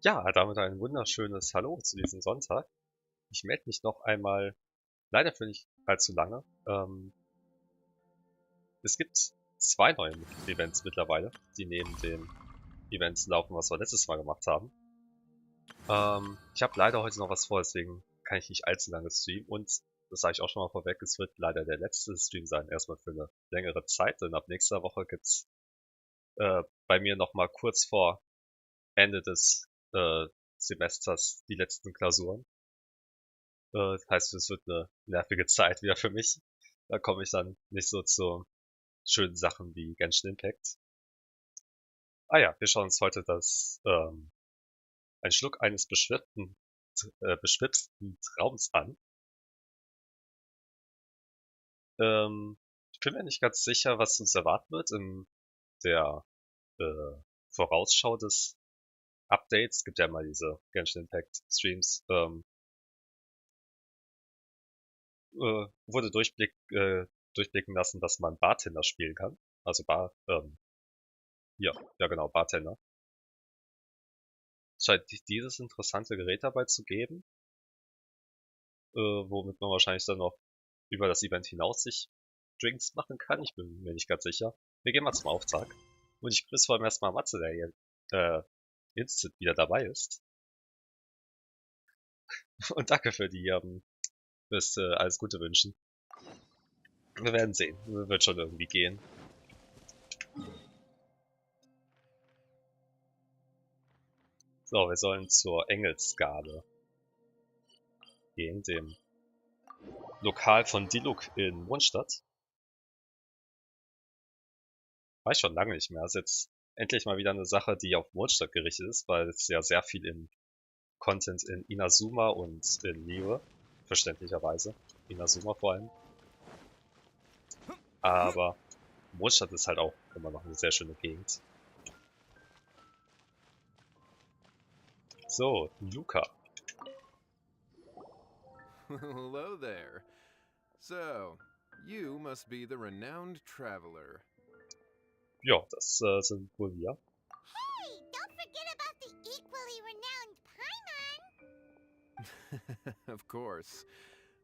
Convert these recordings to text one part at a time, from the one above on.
Ja, damit ein wunderschönes Hallo zu diesem Sonntag. Ich melde mich noch einmal, leider für nicht allzu lange. Es gibt zwei neue Events mittlerweile, die neben den Events laufen, was wir letztes Mal gemacht haben. Ich habe leider heute noch was vor, deswegen kann ich nicht allzu lange streamen. Und das sage ich auch schon mal vorweg, es wird leider der letzte Stream sein, erstmal für eine längere Zeit. Denn ab nächster Woche gibt's bei mir nochmal kurz vor Ende des Semesters die letzten Klausuren. Das heißt, es wird eine nervige Zeit wieder für mich. Da komme ich dann nicht so zu schönen Sachen wie Genshin Impact. Ah ja, wir schauen uns heute einen Schluck eines beschwipsten Traums an. Ich bin mir nicht ganz sicher, was uns erwarten wird in der Vorausschau des Updates. Es gibt ja mal diese Genshin Impact Streams. Wurde durchblicken lassen, dass man Bartender spielen kann. Also ja genau, Bartender. Es scheint dieses interessante Gerät dabei zu geben, womit man wahrscheinlich dann noch über das Event hinaus sich Drinks machen kann. Ich bin mir nicht ganz sicher. Wir gehen mal zum Auftrag. Und ich grüße vor allem erstmal Matze, der hier instant wieder dabei ist. Und danke für die fürs alles Gute wünschen. Wir werden sehen. Wird schon irgendwie gehen. So, wir sollen zur Engelsgabe gehen, dem Lokal von Diluc in Mondstadt. War ich schon lange nicht mehr. Ist jetzt endlich mal wieder eine Sache, die auf Mondstadt gerichtet ist, weil es ja sehr viel im Content in Inazuma und in Niue, verständlicherweise. Inazuma vor allem. Aber Mondstadt ist halt auch immer noch eine sehr schöne Gegend. So, Luca. Hello there. So, you must be the renowned traveler. Ja, das sind wohl wir. Hey, don't forget about the equally renowned Paimon! Of course.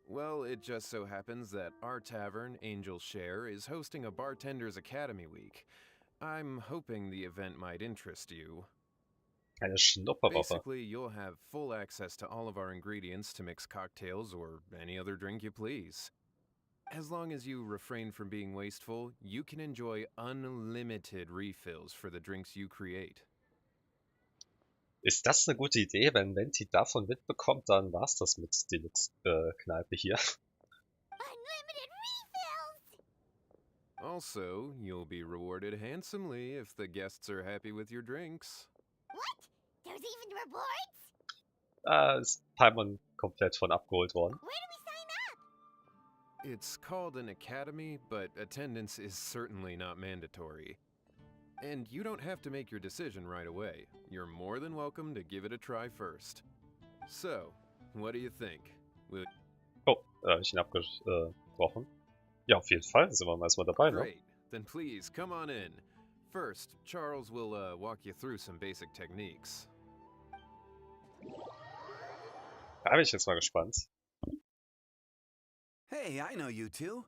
Well, it just so happens that our tavern, Angel's Share, is hosting a Bartender's Academy Week. I'm hoping the event might interest you. Eine Schnupperwoche. Basically, you'll have full access to all of our ingredients to mix cocktails or any other drink you please. As long as you refrain from being wasteful, you can enjoy unlimited refills for the drinks you create. Ist das eine gute Idee? Wenn Venti davon mitbekommt, dann war's das mit Deluxe-Kneipe hier. Unlimited refills! Also, you'll be rewarded handsomely if the guests are happy with your drinks. What? There's even rewards? Ist Paimon komplett von abgeholt worden. Where do we sign up? It's called an academy, but attendance is certainly not mandatory. And you don't have to make your decision right away. You're more than welcome to give it a try first. So, what do you think? Oh, hab ich ihn abgebrochen. Ja, auf jeden Fall sind wir erstmal dabei, ne? Great. Then please, come on in. First, Charles will walk you through some basic techniques. Da bin ich jetzt mal gespannt. Hey, I know you two.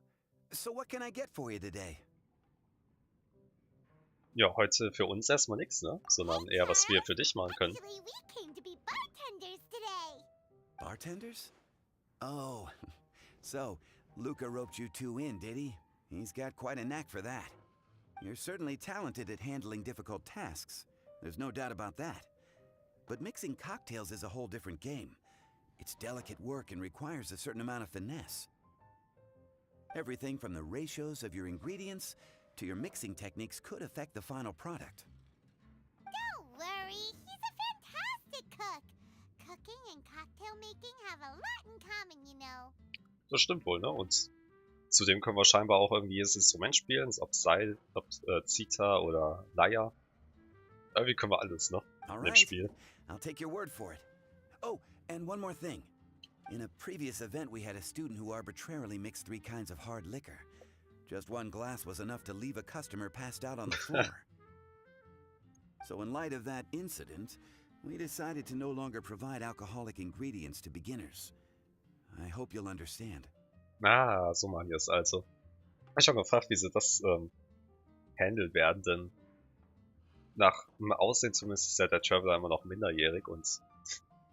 So what can I get for you today? Ja, heute für uns erstmal nichts, ne? Sondern eher, was wir für dich machen können. Actually, we came to be bartenders today. Bartenders? Oh, so Luca roped you two in, did he? He's got quite a knack for that. You're certainly talented at handling difficult tasks. There's no doubt about that. But mixing cocktails is a whole different game. It's delicate work and requires a certain amount of finesse. Everything from the ratios of your ingredients to your mixing techniques could affect the final product. Don't worry, he's a fantastic cook. Cooking and cocktail making have a lot in common, you know. Das stimmt wohl, ne? Und zudem können wir scheinbar auch irgendwie jedes Instrument spielen, ob Seil, ob Zither oder Leier. Irgendwie können wir alles, ne? All In dem right, Spiel. I'll take your word for it. Oh, and one more thing. In a previous event, we had a student who arbitrarily mixed 3 kinds of hard liquor. Just one glass was enough to leave a customer passed out on the floor. So in light of that incident, We decided to no longer provide alcoholic ingredients to beginners. I hope you'll understand. Ah, so machen die es also. Hab ich schon gefragt, wie sie das handeln werden, denn nach dem Aussehen zumindest ist ja der Traveler immer noch minderjährig und es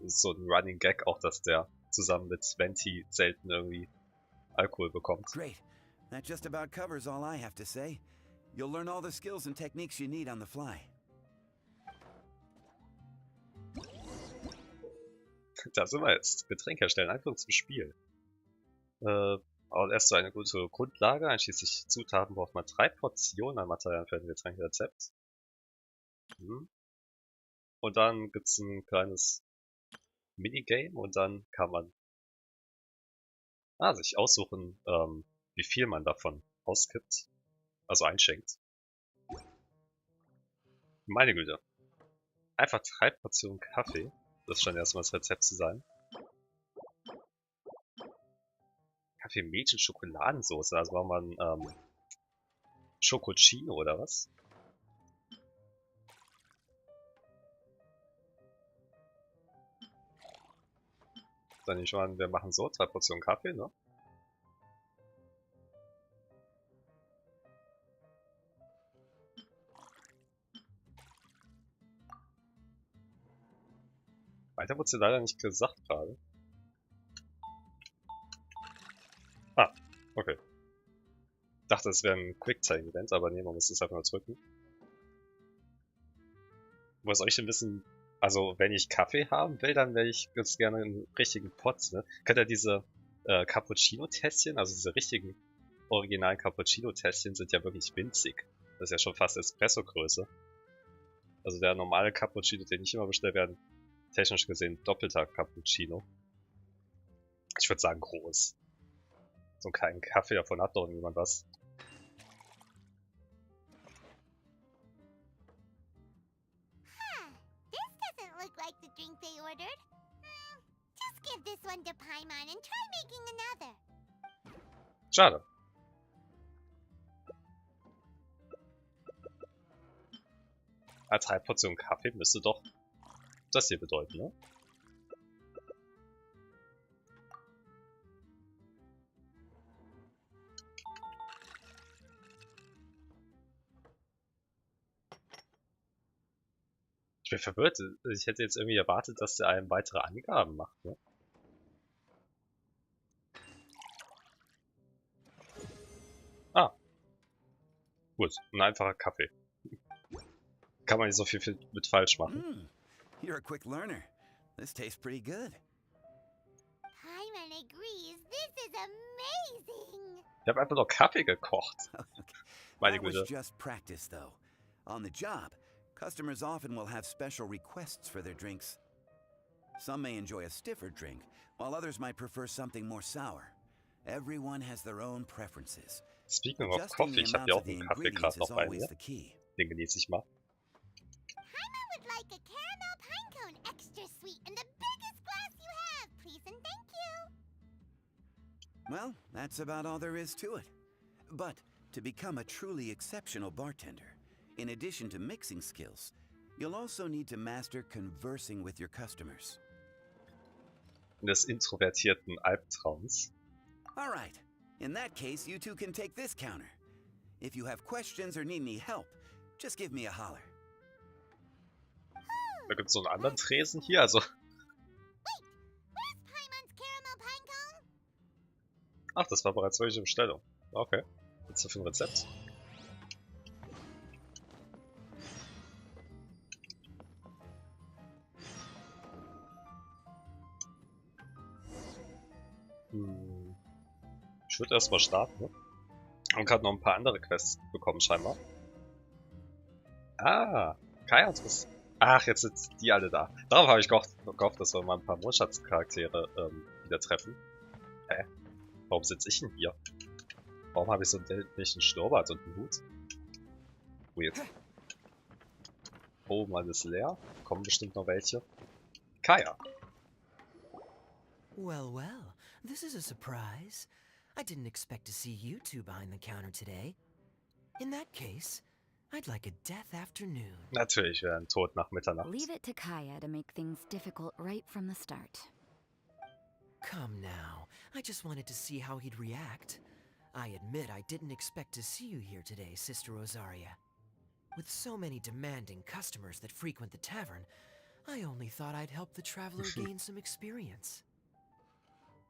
ist so ein Running Gag auch, dass der zusammen mit 20 selten irgendwie Alkohol bekommt. Great. That just about covers all I have to say. You'll learn all the skills and techniques you need on the fly. Da sind wir jetzt. Getränke herstellen, Einführung zum Spiel. Aber erst so eine gute Grundlage, einschließlich Zutaten braucht man 3 Portionen an Materialien für ein Getränkerezept. Und dann gibt's ein kleines Minigame und dann kann man sich aussuchen, wie viel man davon auskippt, also einschenkt. Meine Güte. Einfach 3 Portionen Kaffee. Das scheint erstmal das Rezept zu sein. Kaffee, Mädchen, Schokoladensauce. Also war man Schokocino oder was? Dann nehme ich mal, wir machen so 2 Portionen Kaffee, ne? Weiter wurde sie leider nicht gesagt gerade. Ah, okay. Ich dachte, es wäre ein Quicktime-Event, aber nee, man muss es einfach nur drücken. Was soll ich denn wissen? Also, wenn ich Kaffee haben will, dann will ich ganz gerne einen richtigen Pot, ne? Könnt ihr diese Cappuccino-Tässchen, also diese richtigen originalen Cappuccino-Tässchen sind ja wirklich winzig. Das ist ja schon fast Espresso-Größe. Also der normale Cappuccino, den ich immer bestelle, wäre technisch gesehen doppelter Cappuccino. Ich würde sagen groß. So einen kleinen Kaffee, davon hat doch niemand was. This doesn't look like the drink they ordered. Just give this one to Paimon and try making another. Schade. Als 3 Portionen Kaffee müsste doch das hier bedeuten, ne? Ich bin verwirrt. Ich hätte jetzt irgendwie erwartet, dass der einem weitere Angaben macht, ne? Ah. Gut, ein einfacher Kaffee. Kann man nicht so viel mit falsch machen. You're a quick learner. This tastes pretty good. Paimon agrees. This is amazing. Ich habe einfach nur Kaffee gekocht. Meine That was Güte. just practice, though. On the job, customers often will have special requests for their drinks. Some may enjoy a stiffer drink, while others might prefer something more sour. Everyone has their own preferences. Speaking of Adjusting Coffee, the ich habe ja amounts auch of the einen Kaffee ingredients gerade noch is bei always mir. the key. Den genieße ich mal. Paimon would like a caramel pine cone, extra sweet, in the biggest glass you have, please and thank you. Well, that's about all there is to it. But to become a truly exceptional bartender, in addition to mixing skills, you'll also need to master conversing with your customers. Des introvertierten Albtraums. All right. In that case, you two can take this counter. If you have questions or need any help, just give me a holler. Da gibt's so einen anderen Tresen hier, also. Where's Paimon's caramel pine cone? Ach, das war bereits welche Bestellung. Okay. Was ist das für ein Rezept? Ich würde erstmal starten, ne? Und gerade noch ein paar andere Quests bekommen, scheinbar. Ah, Kai und was? Ach, jetzt sind die alle da. Darauf habe ich gehofft, dass wir mal ein paar Mondschatz-Charaktere wieder treffen. Hä? Warum sitze ich denn hier? Warum habe ich so einen dämlichen Schnurrbart und einen Hut? Weird. Oh, man ist leer. Kommen bestimmt noch welche. Kaya. Well, well, this is a surprise. I didn't expect to see you two behind the counter today. In that case, I'd like a death afternoon. Natürlich wäre ein Tod nach Mitternacht. Leave it to Kaya to make things difficult right from the start. Come now, I just wanted to see how he'd react. I admit I didn't expect to see you here today, Sister Rosaria. With so many demanding customers that frequent the tavern, I only thought I'd help the traveler gain some experience.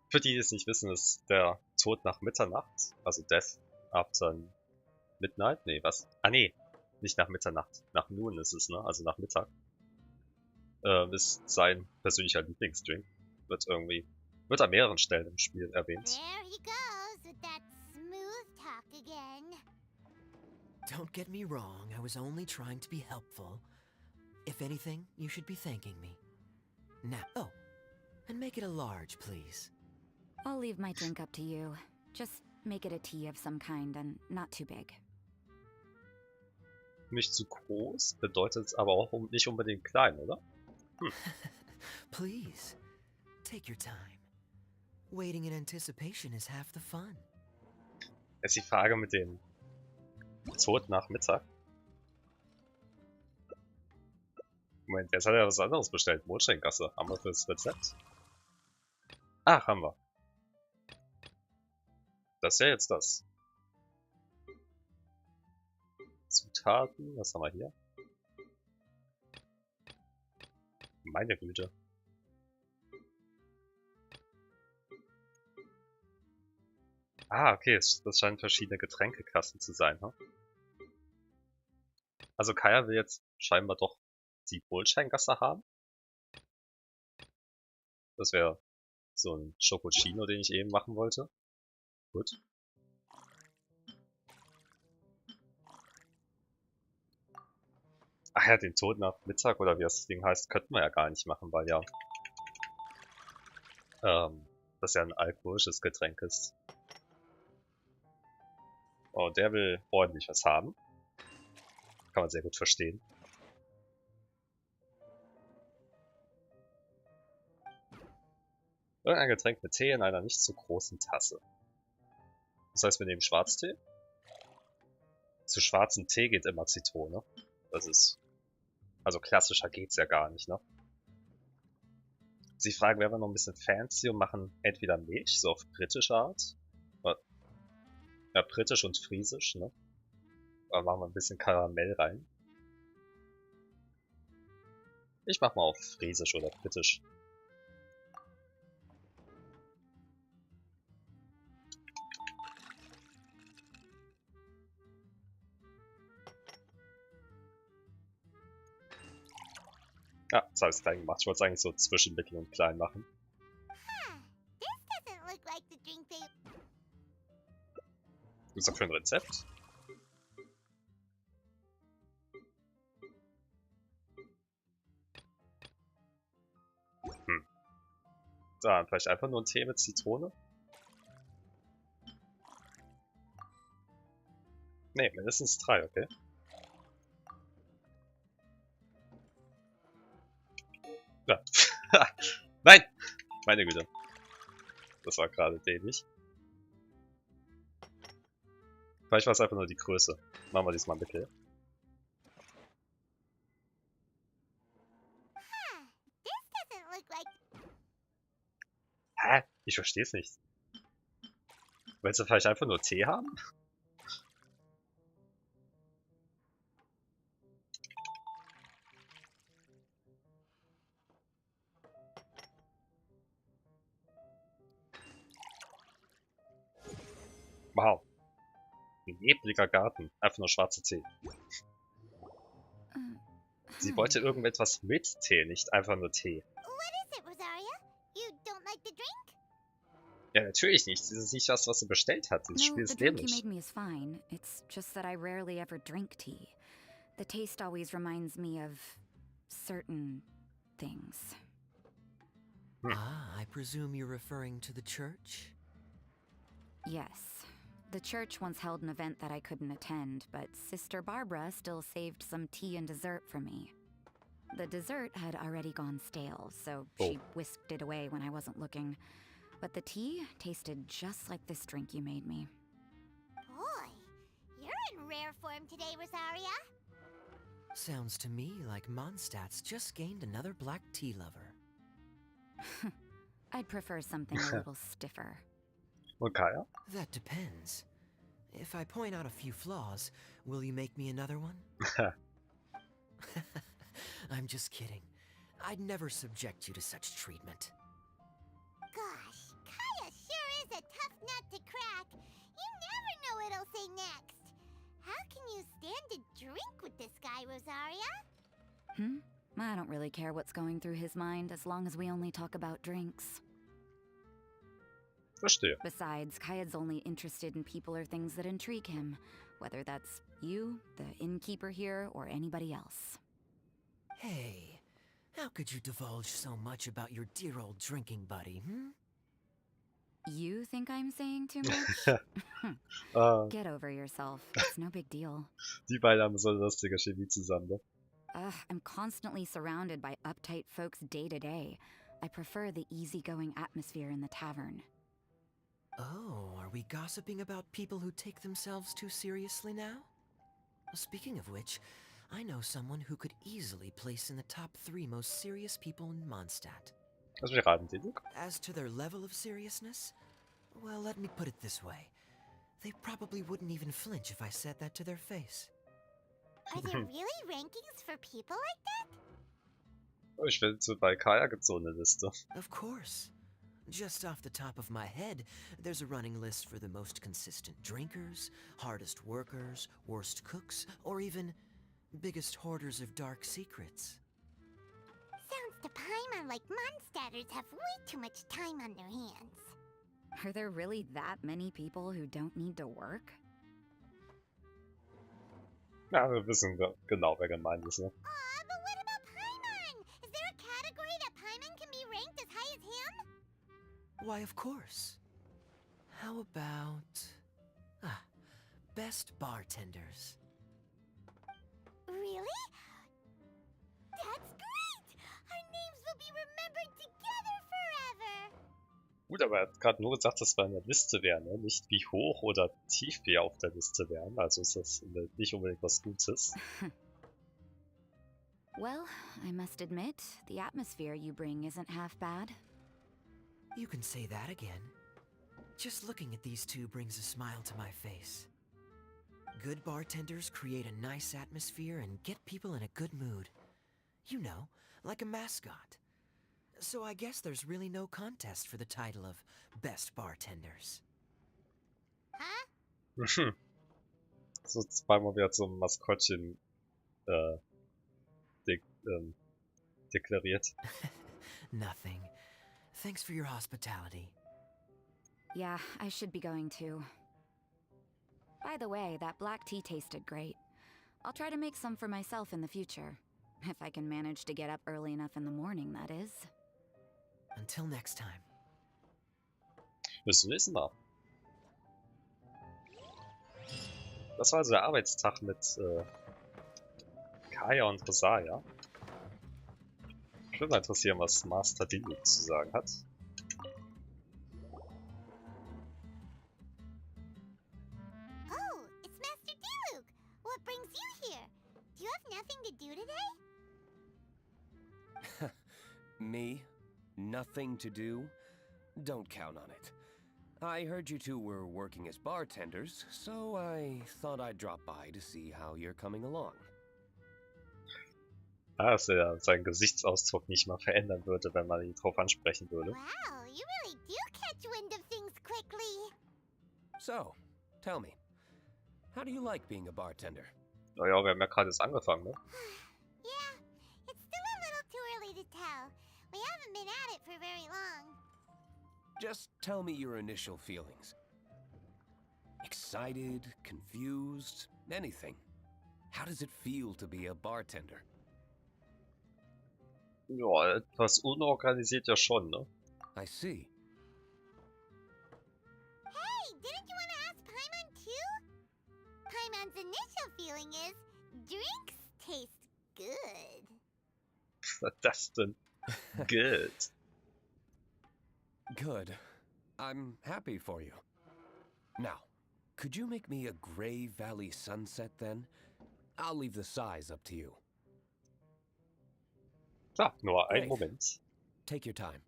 Für die, die es nicht wissen, ist der Tod nach Mitternacht, also Death after Midnight, nee, was? Ah nee, nicht nach Mitternacht, nach Noon ist es, ne, also nach Mittag. Ist sein persönlicher Lieblingsdrink. Wird an mehreren Stellen im Spiel erwähnt. There he goes with that smooth talk again. Don't get me wrong, I was only trying to be helpful. If anything, you should be thanking me. Now, oh, and make it a large, please. I'll leave my drink up to you. Just make it a tea of some kind and not too big. Nicht zu groß bedeutet aber auch nicht unbedingt klein, oder? Please, take your time. Waiting in anticipation is half the fun. Jetzt die Frage mit dem Tod nach Mittag. Moment, jetzt hat er was anderes bestellt. Mondscheingasse. Haben wir das Rezept? Ach, haben wir. Das ist ja jetzt das. Zutaten, was haben wir hier? Meine Güte. Ah, okay, das scheinen verschiedene Getränkekassen zu sein, ne? Also Kaya will jetzt scheinbar doch die Wohlscheingasse haben. Das wäre so ein Schokocino, den ich eben machen wollte. Gut. Ach ja, den Tod nach Mittag oder wie das Ding heißt, könnten wir ja gar nicht machen, weil ja das ja ein alkoholisches Getränk ist. Oh, der will ordentlich was haben. Kann man sehr gut verstehen. Irgendein Getränk mit Tee in einer nicht zu großen Tasse. Das heißt, wir nehmen Schwarztee. Zu schwarzem Tee geht immer Zitrone. Das ist... Also klassischer geht's ja gar nicht, ne? Sie fragen, wären wir noch ein bisschen fancy und machen entweder Milch, so auf britische Art. Ja, britisch und friesisch, ne? Da machen wir ein bisschen Karamell rein. Ich mach mal auf friesisch oder britisch. Ja, das habe ich klein gemacht. Ich wollte es eigentlich so zwischen mittel und klein machen. Huh, this doesn't look like the drink they... Was ist das für ein Rezept? Da, vielleicht einfach nur ein Tee mit Zitrone? Ne, mindestens 3, okay. Ja. Nein! Meine Güte. Das war gerade dämlich. Vielleicht war es einfach nur die Größe. Machen wir diesmal Mittel. Huh, this doesn't look like... Hä? Ich versteh's nicht. Willst du vielleicht einfach nur Tee haben? Wow. Ein nebliger Garten. Einfach nur schwarzer Tee. Sie wollte irgendetwas mit Tee, nicht einfach nur Tee. What is it, Rosaria? You don't like the drink? Ja, natürlich nicht. Das ist nicht das, was sie bestellt hat. Das No, Spiel the ist drink you dämlich. made me is fine. It's just that I rarely ever drink tea. The taste always reminds me of certain things. Ah, I presume you're referring to the church? Yes. The church once held an event that I couldn't attend, but Sister Barbara still saved some tea and dessert for me. The dessert had already gone stale, so she whisked it away when I wasn't looking. But the tea tasted just like this drink you made me. Boy, you're in rare form today, Rosaria. Sounds to me like Mondstadt's just gained another black tea lover. I'd prefer something a little stiffer. Und Kaya? That depends. If I point out a few flaws, will you make me another one? I'm just kidding. I'd never subject you to such treatment. Gosh, Kaya sure is a tough nut to crack. You never know what he'll say next. How can you stand to drink with this guy, Rosaria? I don't really care what's going through his mind as long as we only talk about drinks. Verstehe. Besides, Kayad's only interested in people or things that intrigue him, whether that's you, the innkeeper here, or anybody else. Hey, how could you divulge so much about your dear old drinking buddy, You think I'm saying too much? Get over yourself. It's no big deal. Die beiden haben so eine lustige Chemie zusammen, ne? I'm constantly surrounded by uptight folks day to day. I prefer the easygoing atmosphere in the tavern. Oh, are we gossiping about people who take themselves too seriously now? Speaking of which, I know someone who could easily place in the top 3 most serious people in Mondstadt. Lass mich raten, Diluc? As to their level of seriousness, well, let me put it this way. They probably wouldn't even flinch if I said that to their face. Are there really rankings for people like that? Oh, ich finde, so bei Kaya gibt's so eine Liste. Of course. Just off the top of my head, there's a running list for the most consistent drinkers, hardest workers, worst cooks, or even biggest hoarders of dark secrets. Sounds to Paimon like Mondstadters have way too much time on their hands. Are there really that many people who don't need to work? Ja, wir wissen genau, wer gemeint ist, ne? Aw, but what about Paimon? Is there a category that Paimon can be ranked as high as him? Why, of course. How about... best bartenders. Really? That's great! Our names will be remembered together forever! Gut, aber er hat gerade nur gesagt, dass wir in der Liste wären, ne? Nicht wie hoch oder tief wir auf der Liste wären. Also ist das nicht unbedingt was Gutes. Well, I must admit, the atmosphere you bring isn't half bad. You can say that again. Just looking at these two brings a smile to my face. Good bartenders create a nice atmosphere and get people in a good mood. You know, like a mascot. So I guess there's really no contest for the title of Best Bartenders. Huh? So zweimal wieder zum Maskottchen deklariert. Nothing. Thanks for your hospitality. Yeah, I should be going too. By the way, that black tea tasted great. I'll try to make some for myself in the future. If I can manage to get up early enough in the morning, that is. Until next time. Bis zum nächsten Mal. Das war also der Arbeitstag mit Kaya und Rosaria. Ich würde mal interessieren, was Master Diluc zu sagen hat. Oh, it's Master Diluc! What brings you here? Do you have nothing to do today? Me? Nothing to do? Don't count on it. I heard you two were working as bartenders, so I thought I'd drop by to see how you're coming along. Dass er seinen Gesichtsausdruck nicht mal verändern würde, wenn man ihn drauf ansprechen würde. Wow, you really do catch wind of things quickly. So, tell me, how do you like being a bartender? Naja, wir haben ja gerade erst angefangen, ne? Yeah, it's still a little too early to tell. We haven't been at it for very long. Just tell me your initial feelings. Excited, confused, anything. How does it feel to be a bartender? Ja, etwas unorganisiert ja schon, ne? I see. Hey, didn't you want to ask Paimon too? Paimon's initial feeling is, drinks taste good. Was ist das denn? Good. Good. I'm happy for you. Now, could you make me a Gray Valley sunset then? I'll leave the size up to you. Klar, nur einen Great. Moment. Take your time.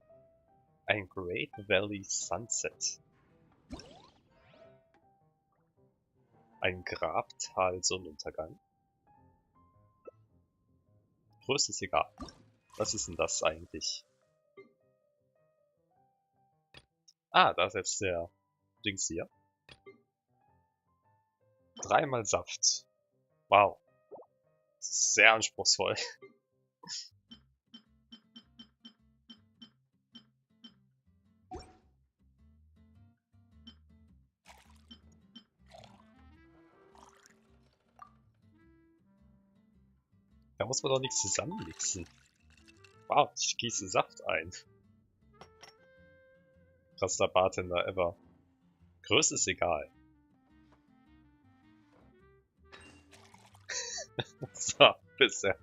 Ein Great Valley Sunset. Ein Grabtal-Sonnenuntergang. Größe ist egal. Was ist denn das eigentlich? Ah, da ist jetzt der Dings hier. 3-mal Saft. Wow. Das ist sehr anspruchsvoll. Da muss man doch nichts zusammenmixen. Wow, ich gieße Saft ein. Krasser Bartender ever. Größe ist egal. So, bisher.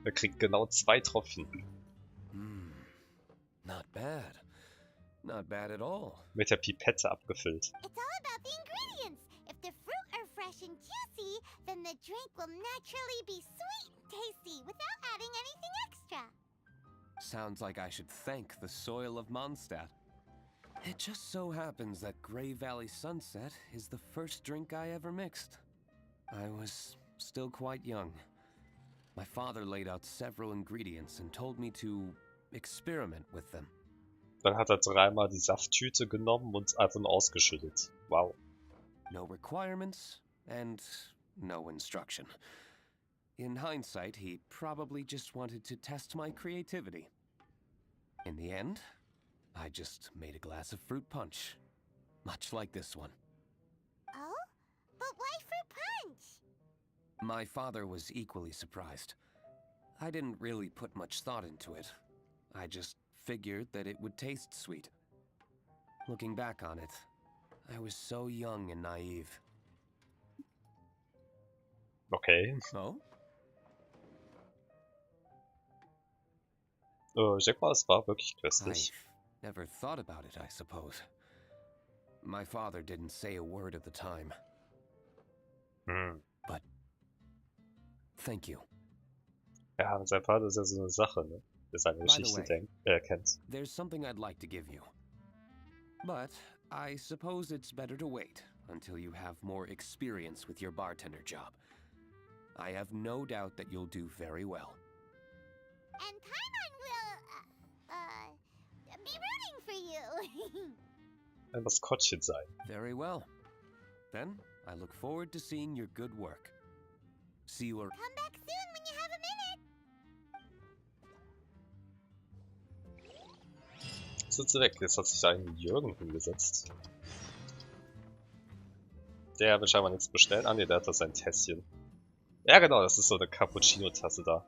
Er kriegt genau 2 Tropfen. Not bad. Not bad at all. Mit der Pipette abgefüllt. It's all about the ingredients. If the fruit are fresh and juicy, then the drink will naturally be sweet and tasty without adding anything extra. Sounds like I should thank the soil of Mondstadt. It just so happens that Grey Valley Sunset is the first drink I ever mixed. I was still quite young. My father laid out several ingredients and told me to experiment with them. Dann hat er 3-mal die Safttüte genommen und einfach nur ausgeschüttet. Wow. No requirements and no instruction. In hindsight, he probably just wanted to test my creativity. In the end, I just made a glass of fruit punch. Much like this one. Oh? But why fruit punch? My father was equally surprised. I didn't really put much thought into it. I just figured that it would taste sweet. Looking back on it, I was so young and naive. Okay. Oh? Ich denke mal, es war wirklich köstlich. I've never thought about it, I suppose. My father didn't say a word at the time. But thank you. Ja, mit seinem Vater ist ja so eine Sache, ne? Der seine By the Geschichte way. kennt. There's something I'd like to give you. But I suppose it's better to wait until you have more experience with your bartender job. I have no doubt that you'll do very well. And Paimon will, be rooting for you. Ein Maskottchen sein. Very well. Then I look forward to seeing your good work. See you around. Come back soon when you have a minute. Jetzt sind sie weg. Jetzt hat sich da ein Jürgen hingesetzt. Der will scheinbar nichts bestellen. Ah ne, der hat da sein Tässchen. Ja genau, das ist so eine Cappuccino-Tasse da.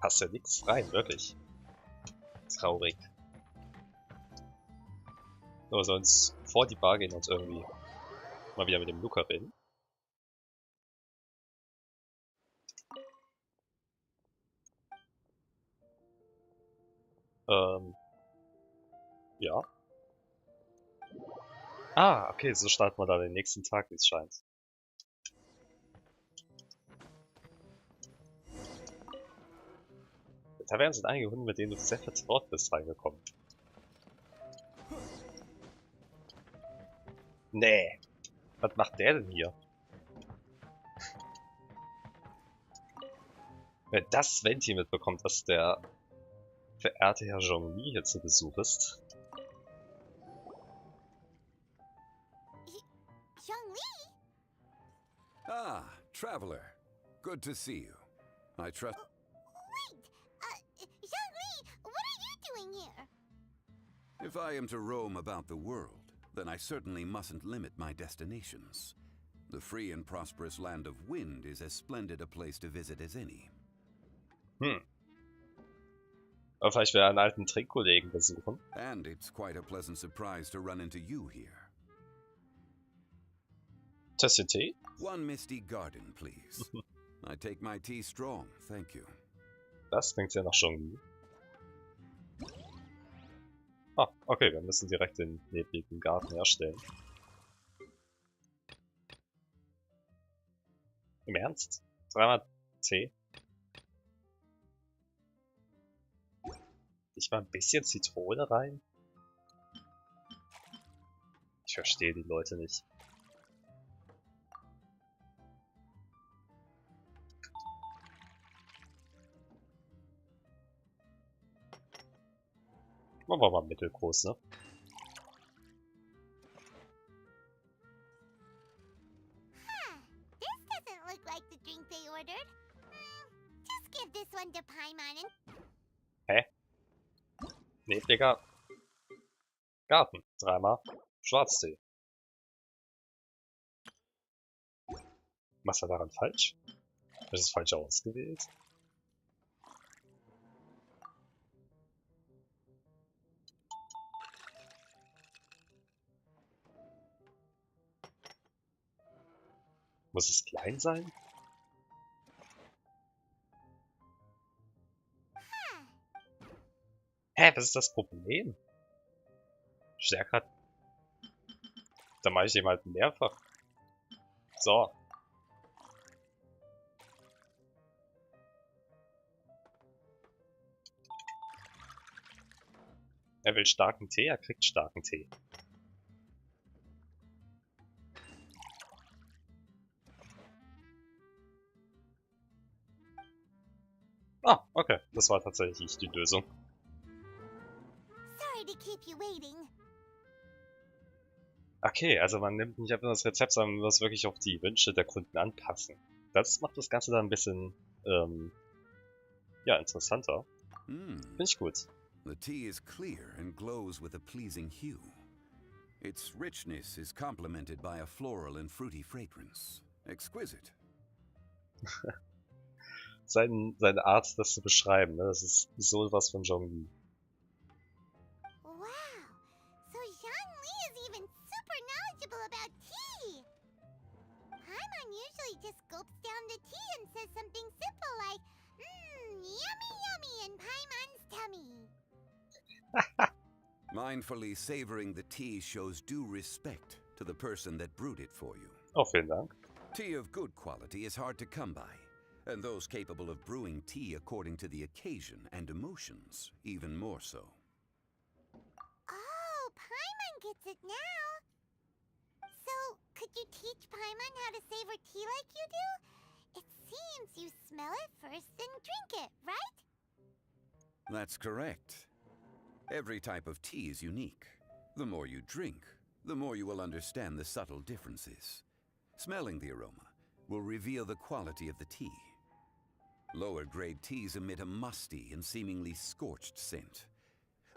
Passt ja nichts rein, wirklich. Traurig. So, wir sollen uns vor die Bar gehen und irgendwie mal wieder mit dem Luca reden. Ja. Ah, okay, so starten wir da den nächsten Tag, wie es scheint. In der Taverne sind einige Hunde, mit denen du sehr vertraut bist, reingekommen. Nee. Was macht der denn hier? Wer das Ventil mitbekommt, dass der verehrte Herr Zhongli hier zu Besuch ist. Zhongli? Ah, traveler. Good to see you. I trust... Wait, Zhongli, what are you doing here? If I am to roam about the world, then I certainly mustn't limit my destinations. The free and prosperous land of Wind is as splendid a place to visit as any. Aber vielleicht will er einen alten Trickkollegen besuchen. And it's quite a pleasant surprise to run into you here. Tässchen Tee? One misty garden, please. I take my tea strong, thank you. Das klingt ja nach Zhongli. Ah, okay, wir müssen direkt den nebligen Garten herstellen. Im Ernst? Dreimal Tee? Ich mal ein bisschen Zitrone rein? Ich verstehe die Leute nicht. Machen wir mal mittelgroß, ne? This doesn't look like the drink they ordered. Just give this one to Paimon and... Hä? Nebliger Garten. Dreimal Schwarztee. Was war daran falsch? Das ist falsch ausgewählt. Muss es klein sein? Hä, was ist das Problem? Stärker. Dann mache ich dem halt mehrfach. So. Er will starken Tee, er kriegt starken Tee. Ah, okay. Das war tatsächlich die Lösung. Sorry to keep you waiting. Okay, also man nimmt nicht einfach das Rezept, sondern muss es wirklich auf die Wünsche der Kunden anpassen. Das macht das Ganze dann ein bisschen, ja, interessanter. Finde ich gut. The tea is clear and glows with a pleasing hue. Its richness is complemented by a floral and fruity fragrance. Exquisite. Seine Art, das zu beschreiben, ne? Das ist so was von Zhongli. Wow. So Zhongli is even super knowledgeable about tea. Paimon usually just gulps down the tea and says something simple like, yummy yummy in Paimon's tummy. Mindfully savoring the tea shows due respect to the person that brewed it for you. Oh, vielen Dank. Tea of good quality is hard to come by, and those capable of brewing tea according to the occasion and emotions, even more so. Oh, Paimon gets it now. So, could you teach Paimon how to savor tea like you do? It seems you smell it first and drink it, right? That's correct. Every type of tea is unique. The more you drink, the more you will understand the subtle differences. Smelling the aroma will reveal the quality of the tea. Lower grade teas emit a musty and seemingly scorched scent,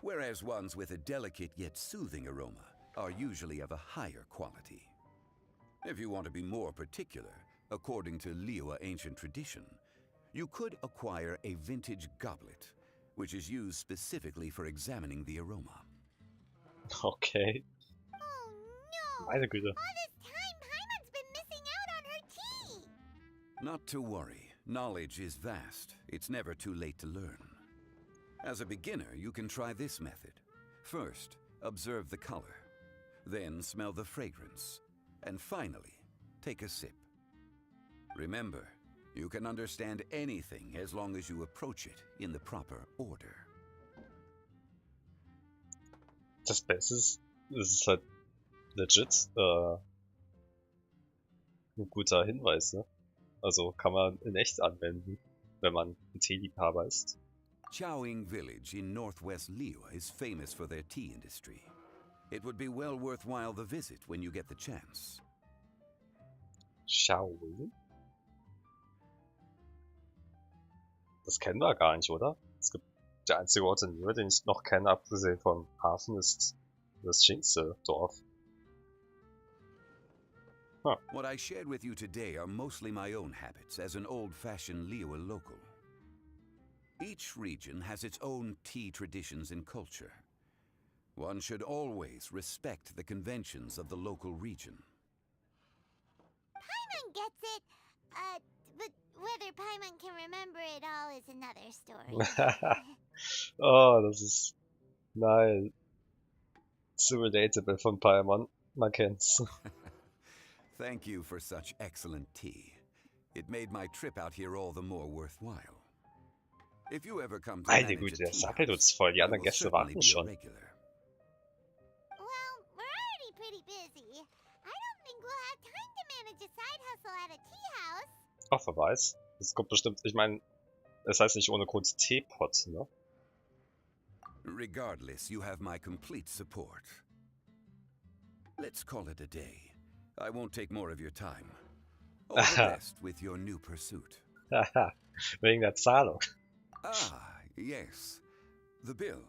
whereas ones with a delicate yet soothing aroma are usually of a higher quality. If you want to be more particular, according to Liyue ancient tradition, you could acquire a vintage goblet, which is used specifically for examining the aroma. Okay. Oh no! Meine Güte. All this time, Paimon's been missing out on her tea! Not to worry. Knowledge is vast. It's never too late to learn. As a beginner, you can try this method. First, observe the color. Then smell the fragrance. And finally, take a sip. Remember, you can understand anything as long as you approach it in the proper order. Das Beste ist, es ist halt legit ein guter Hinweis, ne? Also kann man in echt anwenden, wenn man ein Teeliebhaber ist. Chaoying Village in northwest Liyue is famous for their tea industry. It would be well worthwhile the visit when you get the chance. Shaolin? Das kennen wir gar nicht, oder? Es gibt der einzige Ort in Liyue, den ich noch kenne, abgesehen vom Hafen, ist das Jingste Dorf. Huh. What I shared with you today are mostly my own habits as an old-fashioned Liyue local. Each region has its own tea traditions and culture. One should always respect the conventions of the local region. Paimon gets it, but whether Paimon can remember it all is another story. Oh, das ist... Nein. Zu relatable von Paimon. Man kennt's. Thank you for such excellent tea. It made my trip out here all the more worthwhile. If you ever come to Meine manage Güte, a der tea sappelt house, uns voll. Die I anderen will Gäste certainly warten be a schon. regular. Well, we're already pretty busy. I don't think we'll have time to manage a side hustle at a tea house. Ach, wer weiß. Das kommt bestimmt, ich meine, es heißt nicht ohne Grund Teepot, ne? Regardless, you have my complete support. Let's call it a day. I won't take more of your time. All the best with your new pursuit. Haha, wegen der Zahlung. Ah, yes. The bill.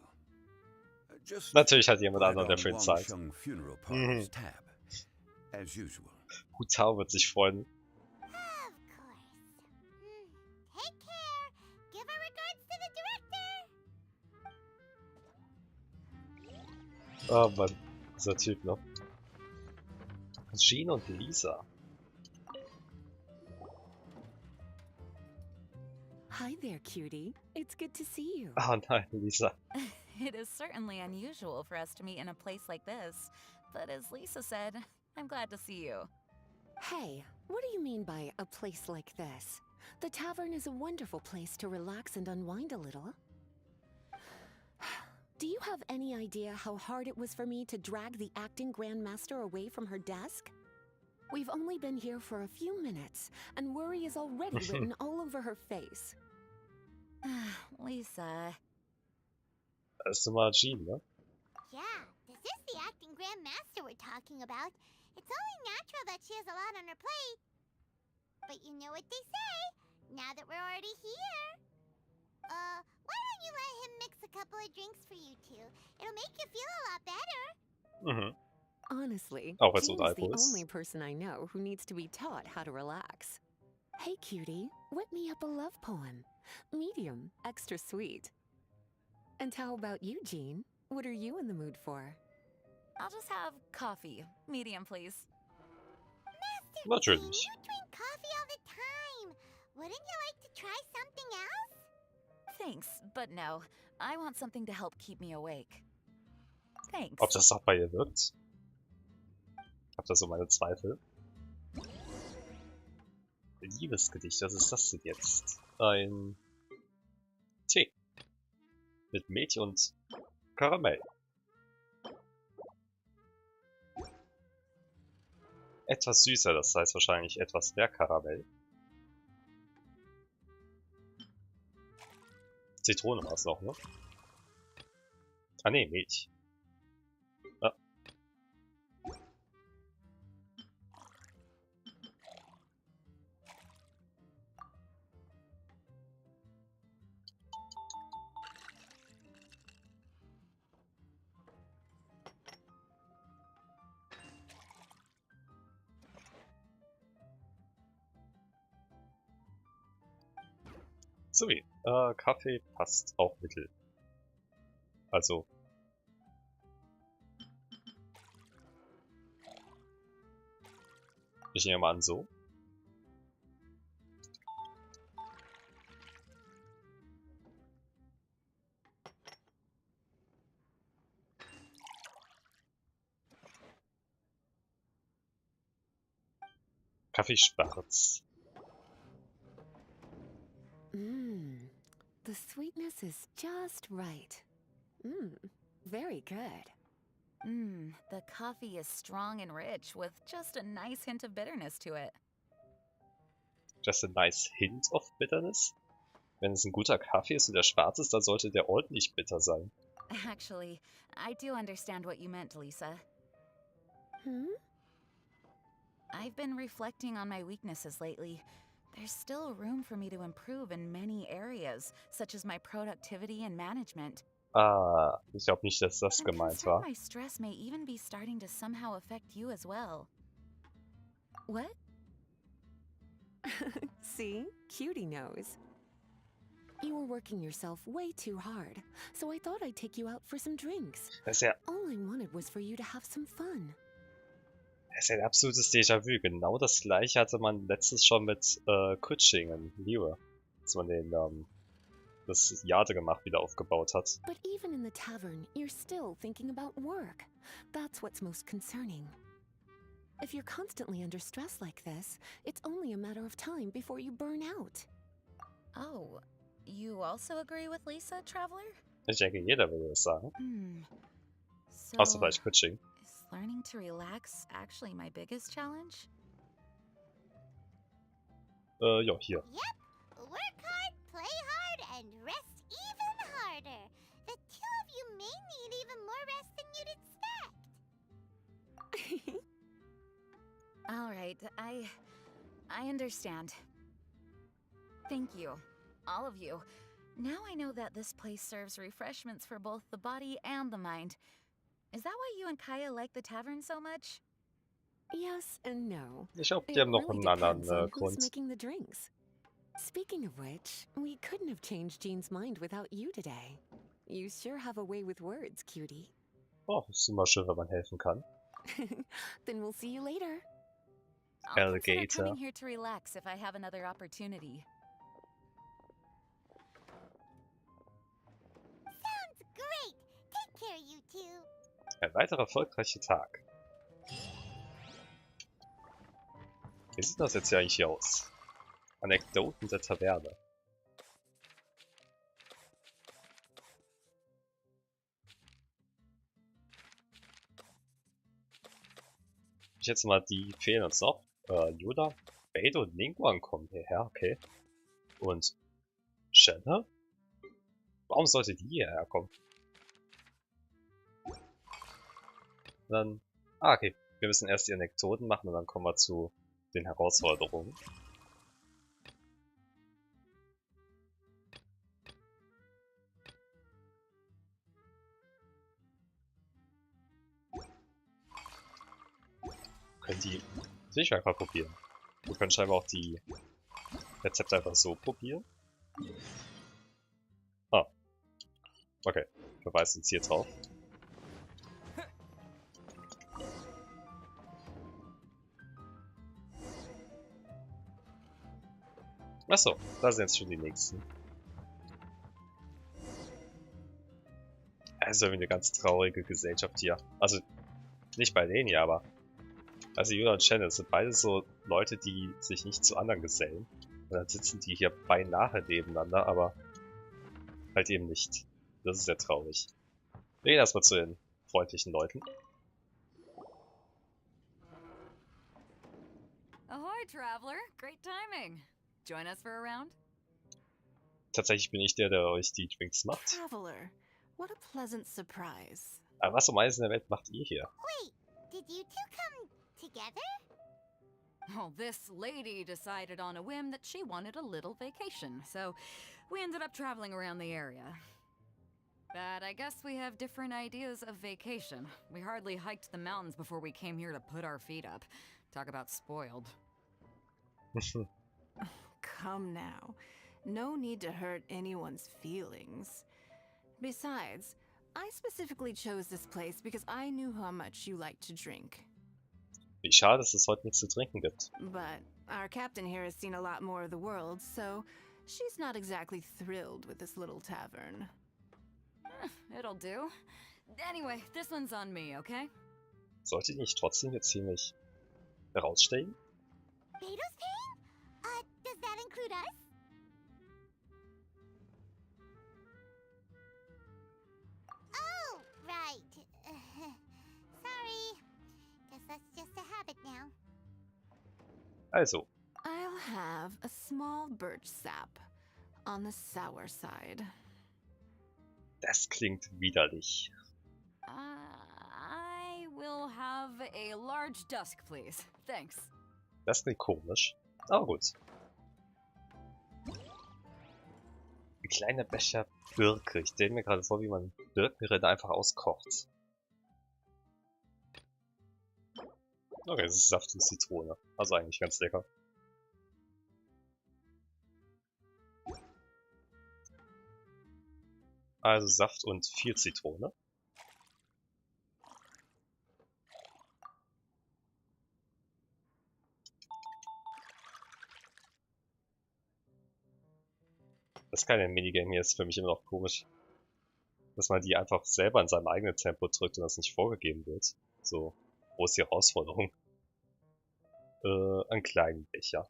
Just Natürlich hat jemand put it anderen, der on für ihn Wang zahlt. Sheng Funeral Parlor's tab. As usual. Hu Tao wird sich freuen. Of course. Take care. Give our regards to the director. Oh Mann, dieser Typ, ne? Jean und Lisa. Hi there, cutie. It's good to see you. Oh nein, Lisa. It is certainly unusual for us to meet in a place like this, but as Lisa said, I'm glad to see you. Hey, what do you mean by a place like this? The tavern is a wonderful place to relax and unwind a little. Do you have any idea how hard it was for me to drag the acting grandmaster away from her desk? We've only been here for a few minutes, and worry is already written all over her face. Lisa. Das ist immer Jean, ne? Yeah, this is the acting grandmaster we're talking about. It's only natural that she has a lot on her plate. But you know what they say, now that we're already here. Why don't you let him mix a couple of drinks for you two? It'll make you feel a lot better. Mhm. Honestly, Auch als Jean's Alkohol the ist. only person I know who needs to be taught how to relax. Hey, cutie, whip me up a love poem. Medium, extra sweet. And how about you, Jean? What are you in the mood for? I'll just have coffee. Medium, please. Master Jean, Natürlich. you drink coffee all the time. Wouldn't you like to try something else? Thanks, but no. I want something to help keep me awake. Thanks. Ob das auch bei ihr wirkt? Ich hab da so meine Zweifel. Liebesgedicht, was ist das denn jetzt? Ein Tee. Mit Milch und Karamell. Etwas süßer, das heißt wahrscheinlich etwas mehr Karamell. Zitrone war es noch, ne? Ah ne, Milch. Ah. So wie. Kaffee passt auch mittel. Also. Ich nehme mal an so. Kaffee schwarz. The sweetness is just right. Very good. The coffee is strong and rich with just a nice hint of bitterness to it. Just a nice hint of bitterness? Wenn es ein guter Kaffee ist und der schwarz ist, dann sollte der ordentlich bitter sein. Actually, I do understand what you meant, Lisa. I've been reflecting on my weaknesses lately. There's still room for me to improve in many areas, such as my productivity and management. Ah, ich glaube nicht, dass das I'm gemeint concerned war. my stress may even be starting to somehow affect you as well. What? See? Cutie knows. You were working yourself way too hard, so I thought I'd take you out for some drinks. Das ist ja, All I wanted was for you to have some fun. das ist ja ein absolutes Déjà-vu. Genau das gleiche hatte man letztes schon mit Kuching in Liebe. Als man den, das Jade gemacht wieder aufgebaut hat. But even in the tavern, you're still thinking about work. That's what's most concerning. If you're constantly under stress like this, it's only a matter of time before you burn out. Oh, you also agree with Lisa, Traveler? Ich denke, jeder würde das sagen. So, Außer vielleicht Kutschi. is learning to relax actually my biggest challenge? Ja, hier. Yep. Work hard, play hard, and rest even harder. The two of you may need even more rest than you'd expect. All right, I understand. Thank you, all of you. Now I know that this place serves refreshments for both the body and the mind. Is that why you and Kaya like the tavern so much? Yes and no. Ich glaube, die It haben noch really einen depends anderen on who's Grund. making the drinks. Speaking of which, we couldn't have changed Jean's mind without you today. You sure have a way with words, cutie. Oh, ist immer schön, wenn man helfen kann. Then we'll see you later. I'll consider Alligator. coming here to relax if I have another opportunity. Sounds great. Take care, you two. Ein weiterer erfolgreicher Tag. Wie sieht das jetzt hier eigentlich aus? Anekdoten der Taverne. Ich jetzt mal, die fehlen uns noch. Yoda, Beidou und Ningguang kommen hierher, okay. Und Shenhe? Warum sollte die hierher kommen? Dann, okay. Wir müssen erst die Anekdoten machen und dann kommen wir zu den Herausforderungen. Können die nicht einfach probieren. Wir können scheinbar auch die Rezepte einfach so probieren. Ah. Okay. Verweist uns hier drauf. Achso, da sind jetzt schon die nächsten. Also irgendwie eine ganz traurige Gesellschaft hier. Also, nicht bei denen hier, aber... Also Yoda und Shannon sind beide so Leute, die sich nicht zu anderen gesellen. Und dann sitzen die hier beinahe nebeneinander, aber halt eben nicht. Das ist sehr traurig. Wir gehen erstmal zu den freundlichen Leuten. Ahoy, Traveler! Great timing. Join us for a round? Tatsächlich bin ich der, der euch die Drinks macht. Traveler, what a pleasant surprise. Aber was um alles in der Welt macht ihr hier? Wait, did you two come together? Well, this lady decided on a whim that she wanted a little vacation, so we ended up traveling around the area. But I guess we have different ideas of vacation. We hardly hiked the mountains before we came here to put our feet up. Talk about spoiled. Come now. No need to hurt anyone's feelings. Besides, I specifically chose this place because I knew how much you like to drink. Wie schade, dass es heute nichts zu trinken gibt. But our captain here has seen a lot more of the world, so she's not exactly thrilled with this little tavern. It'll do. Anyway, this one's on me, okay? Sollte ich nicht trotzdem jetzt hier nicht heraussteigen? Beto's paying? Does that include us? Oh, right. Sorry. Guess that's just a habit now. Also, I'll have a small birch sap on the sour side. das klingt widerlich. I will have a large dusk, please. Thanks. Das klingt komisch. Aber gut. Ein kleiner Becher Birke. Ich stelle mir gerade vor, wie man Birkenrinne einfach auskocht. Okay, das ist Saft und Zitrone. Also eigentlich ganz lecker. Also Saft und viel Zitrone. Das kleine Minigame hier ist für mich immer noch komisch. Dass man die einfach selber in seinem eigenen Tempo drückt und das nicht vorgegeben wird. So, wo ist die Herausforderung? einen kleinen Becher.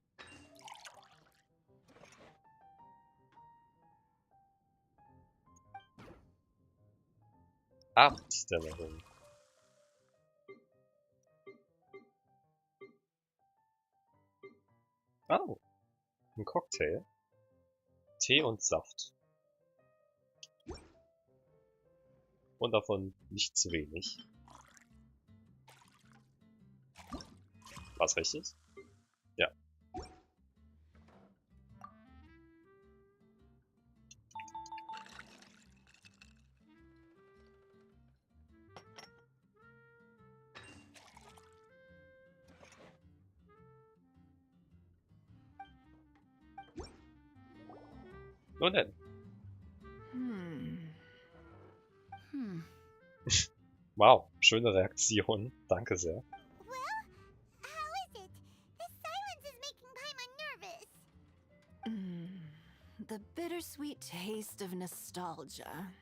Abendsdämmerung. Oh, ein Cocktail. Tee und Saft. Und davon nicht zu wenig. War's richtig? Ja. Nun denn. Wow, schöne Reaktion. Danke sehr. Well, how is it? This silence is making Paimon nervous. The bittersweet taste of nostalgia.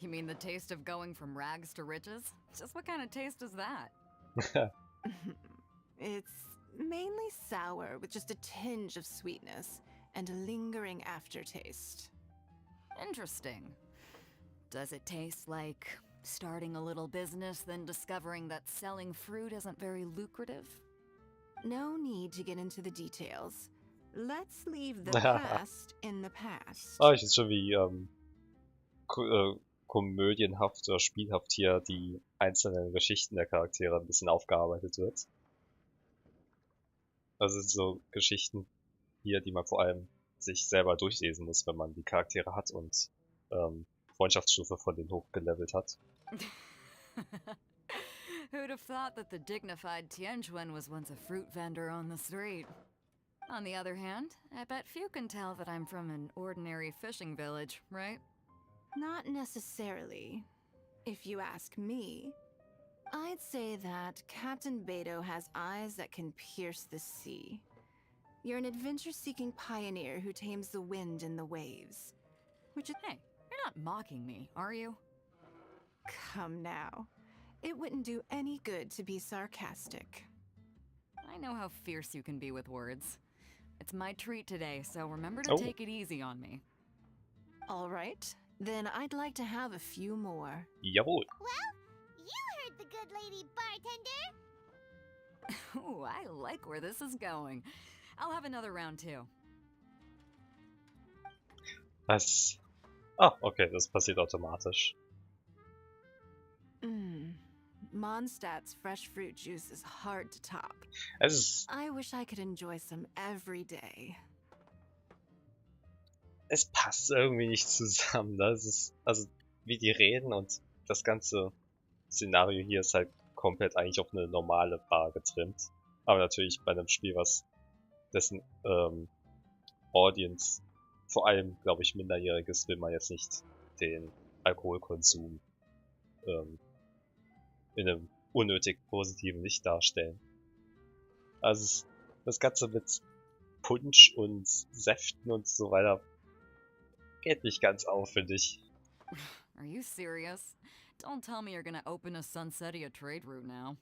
You mean the taste of going from rags to riches? Just what kind of taste is that? It's mainly sour with just a tinge of sweetness and a lingering aftertaste. Interesting. Does it taste like starting a little business, then discovering that selling fruit isn't very lucrative? No need to get into the details. Let's leave the past in the past. Ah, ich ist schon wie komödienhaft oder spielhaft hier die einzelnen Geschichten der Charaktere ein bisschen aufgearbeitet wird. Also so Geschichten hier, die man vor allem sich selber durchlesen muss, wenn man die Charaktere hat und Freundschaftsstufe von denen hochgelevelt hat. Who'd have thought that the dignified Tianquan was once a fruit vendor on the street? On the other hand, I bet few can tell that I'm from an ordinary fishing village, right? Not necessarily. If you ask me, I'd say that Captain Beidou has eyes that can pierce the sea. You're an adventure-seeking pioneer who tames the wind and the waves. Which is... Hey, you're not mocking me, are you? Come now. It wouldn't do any good to be sarcastic. I know how fierce you can be with words. It's my treat today, so remember to take it easy on me. All right. Then I'd like to have a few more. Jawohl. Well, you heard the good lady bartender. Ooh, I like where this is going. I'll have another round too. Was? Ah, okay, das passiert automatisch. Mondstadt's fresh fruit juice is hard to top. Es ist, I wish I could enjoy some every day. es passt irgendwie nicht zusammen. Das ist, also wie die reden und das ganze Szenario hier ist halt komplett eigentlich auf eine normale Bar getrimmt. Aber natürlich bei einem Spiel, was dessen Audience vor allem, glaube ich, minderjähriges, will man jetzt nicht den Alkoholkonsum in einem unnötig positiven Licht darstellen. Also das Ganze mit Punsch und Säften und so weiter geht nicht ganz auf, finde ich. Are you serious? Don't tell me you're gonna open a Sunsetia trade route now.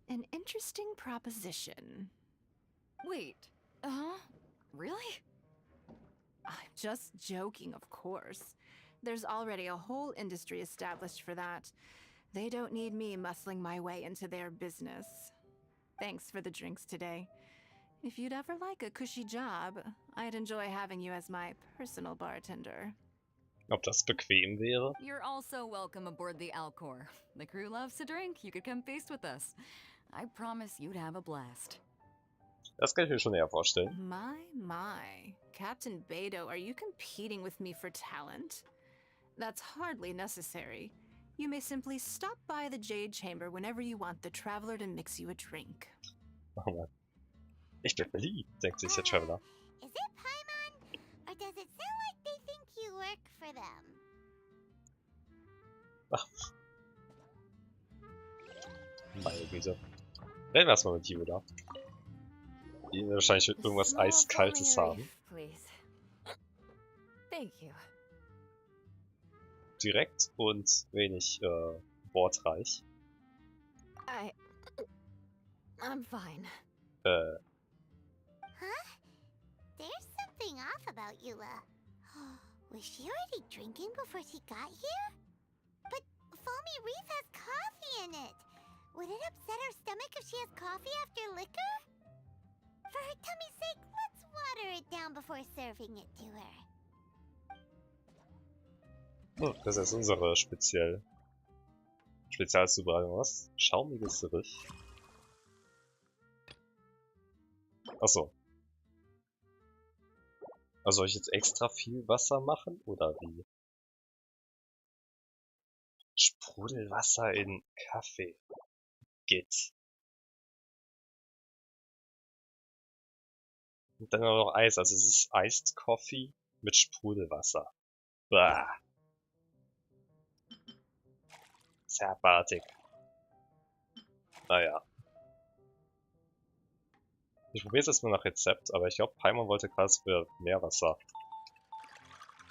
An interesting proposition. Wait, really? I'm just joking, of course. There's already a whole industry established for that. They don't need me muscling my way into their business. Thanks for the drinks today. If you'd ever like a cushy job, I'd enjoy having you as my personal bartender. Ob das bequem wäre? You're also welcome aboard the Alcor. The crew loves to drink. You could come feast with us. I promise you'd have a blast. Das kann ich mir schon eher vorstellen. My. Captain Beidou, are you competing with me for talent? That's hardly necessary. You may simply stop by the Jade Chamber whenever you want the Traveler to mix you a drink. Oh Mann. Ich bin beliebt, denkt sich der Traveler. Is it Paimon? Or does it sound like they think you work for them? Ach. Meine Güte. Reden wir erstmal mit Yu da. Die wahrscheinlich irgendwas Eiskaltes haben. Thank you. Direkt und wenig wortreich. I'm fine. Huh? There's something off about Eula. Was she already drinking before she got here? But Foamy Reef has coffee in it. Would it upset her stomach if she has coffee after liquor? For her tummy's sake, let's water it down before serving it to her. Das ist unsere Spezialzubereitung. Was? Schaumiges Gericht. Achso. Also soll ich jetzt extra viel Wasser machen, oder wie? Sprudelwasser in Kaffee. Geht. Und dann noch Eis, also es ist Iced Coffee mit Sprudelwasser. Bah. Sehr abartig. Naja. Ich probiere es jetzt mal nach Rezept, aber ich glaube, Paimon wollte gerade, dass wir Meerwasser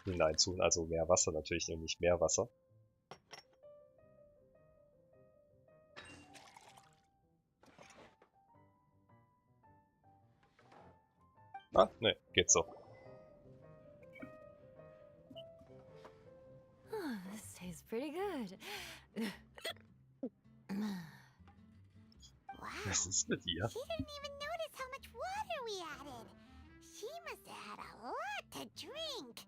hineintun. Also mehr Wasser natürlich, und nicht Meerwasser. Ah, ne, geht so. Oh, this tastes pretty good. Wow. Was ist mit ihr? She didn't even notice how much water we added. She must have had a lot to drink.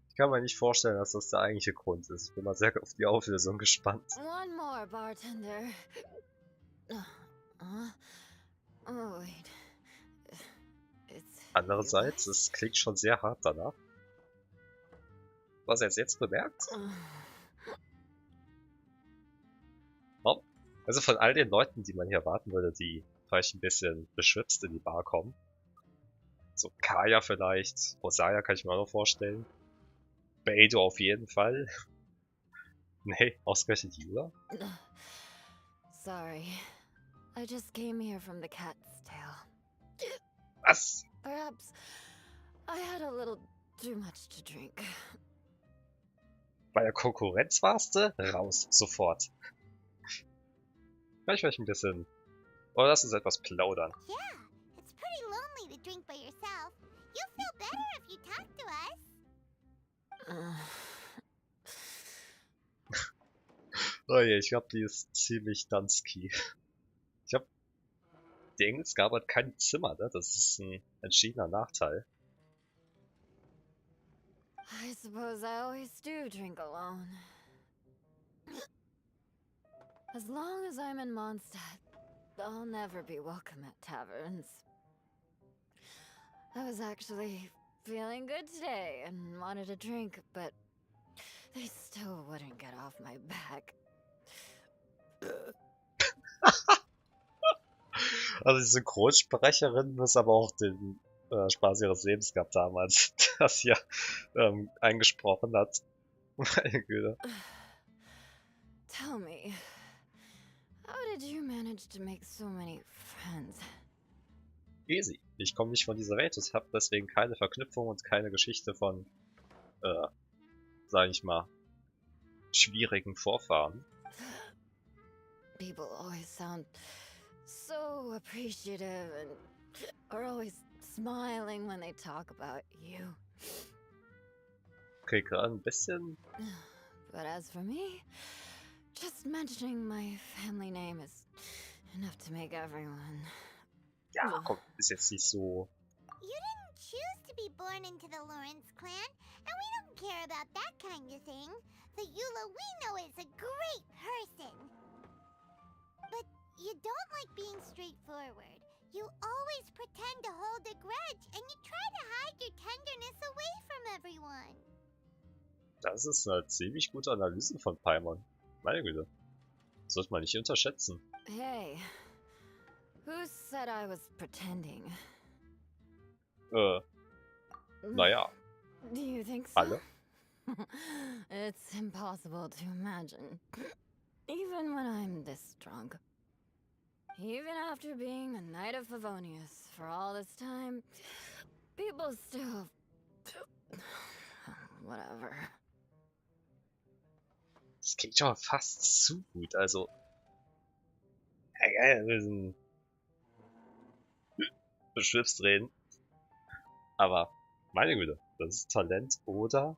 Ich kann mir nicht vorstellen, dass das der eigentliche Grund ist. Ich bin mal sehr auf die Auflösung gespannt. One more, bartender. Oh, wait. It's Andererseits, es klingt schon sehr hart danach. Was er jetzt bemerkt? Oh. Also von all den Leuten, die man hier erwarten würde, die vielleicht ein bisschen beschwipst in die Bar kommen. So Kaya vielleicht, Rosaria kann ich mir auch noch vorstellen. Beidou auf jeden Fall. Nee, ausgerechnet Eula? Sorry. I just came here from the cat's tail. Was? Perhaps I had a little too much to drink. Bei der Konkurrenz warst du? Raus, sofort. Vielleicht ein bisschen... Oder lass uns etwas plaudern. Yeah, it's pretty lonely to drink by yourself. You'll feel better if you talk to us. Oh je, ich glaube, die ist ziemlich Dunsky. Ich glaube, die Engelsgabe hat kein Zimmer, ne? Das ist ein entschiedener Nachteil. I suppose I always do drink alone. As long as I'm in Mondstadt, I'll never be welcome at taverns. I was actually feeling good today and wanted a drink, but they still wouldn't get off my back. Also die Synchronsprecherin muss aber auch den Spaß ihres Lebens gehabt haben, als das hier eingesprochen hat. Meine Güte. Tell me, how did you manage to make so many friends? Easy. Ich komme nicht von dieser Welt, ich habe deswegen keine Verknüpfung und keine Geschichte von, sag ich mal, schwierigen Vorfahren. People always sound so appreciative and are always smiling when they talk about you. Okay, gerade ein bisschen... But as for me, just mentioning my family name is enough to make everyone... Ja, komm, ist jetzt nicht so... You didn't choose to be born into the Lawrence clan, and we don't care about that kind of thing. The Eula we know is a great person. But you don't like being straightforward. You always pretend to hold a grudge, and you try to hide your tenderness away from everyone. Das ist eine ziemlich gute Analyse von Paimon. Meine Güte. Sollte man nicht unterschätzen. Hey, who said I was pretending? Naja. Do you think so? Alle? It's impossible to imagine. Even when I'm this drunk. Even after being a Knight of Favonius for all this time, people still... Whatever. Das klingt schon fast zu gut, also... Wir müssen beschwipst reden. Aber, meine Güte, das ist Talent oder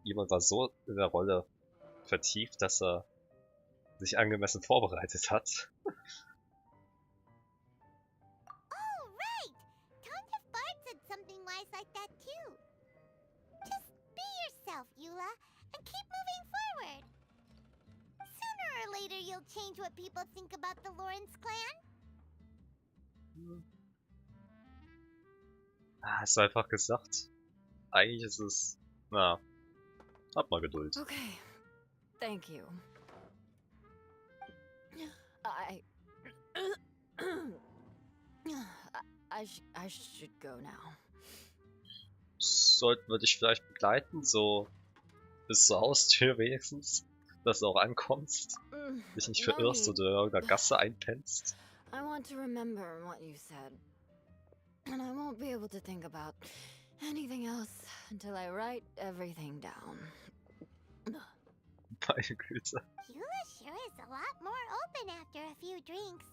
jemand war so in der Rolle vertieft, dass er sich angemessen vorbereitet hat. Oh, right! Don't have Bard said something wise like that too. Just be yourself, Eula, and keep moving forward. Sooner or later you'll change what people think about the Lawrence clan. Hast du einfach gesagt. Eigentlich ist es... Na, hab mal Geduld. Okay. Thank you. I should go now. Sollten wir dich vielleicht begleiten, so bis zur Haustür wenigstens, dass du auch ankommst, dich nicht verirrst oder in irgendeiner Gasse einpennst. I want to remember what you said. And I won't be able to think about anything else until I write everything down. Meine Güte. Eula sure is a lot more open after a few drinks.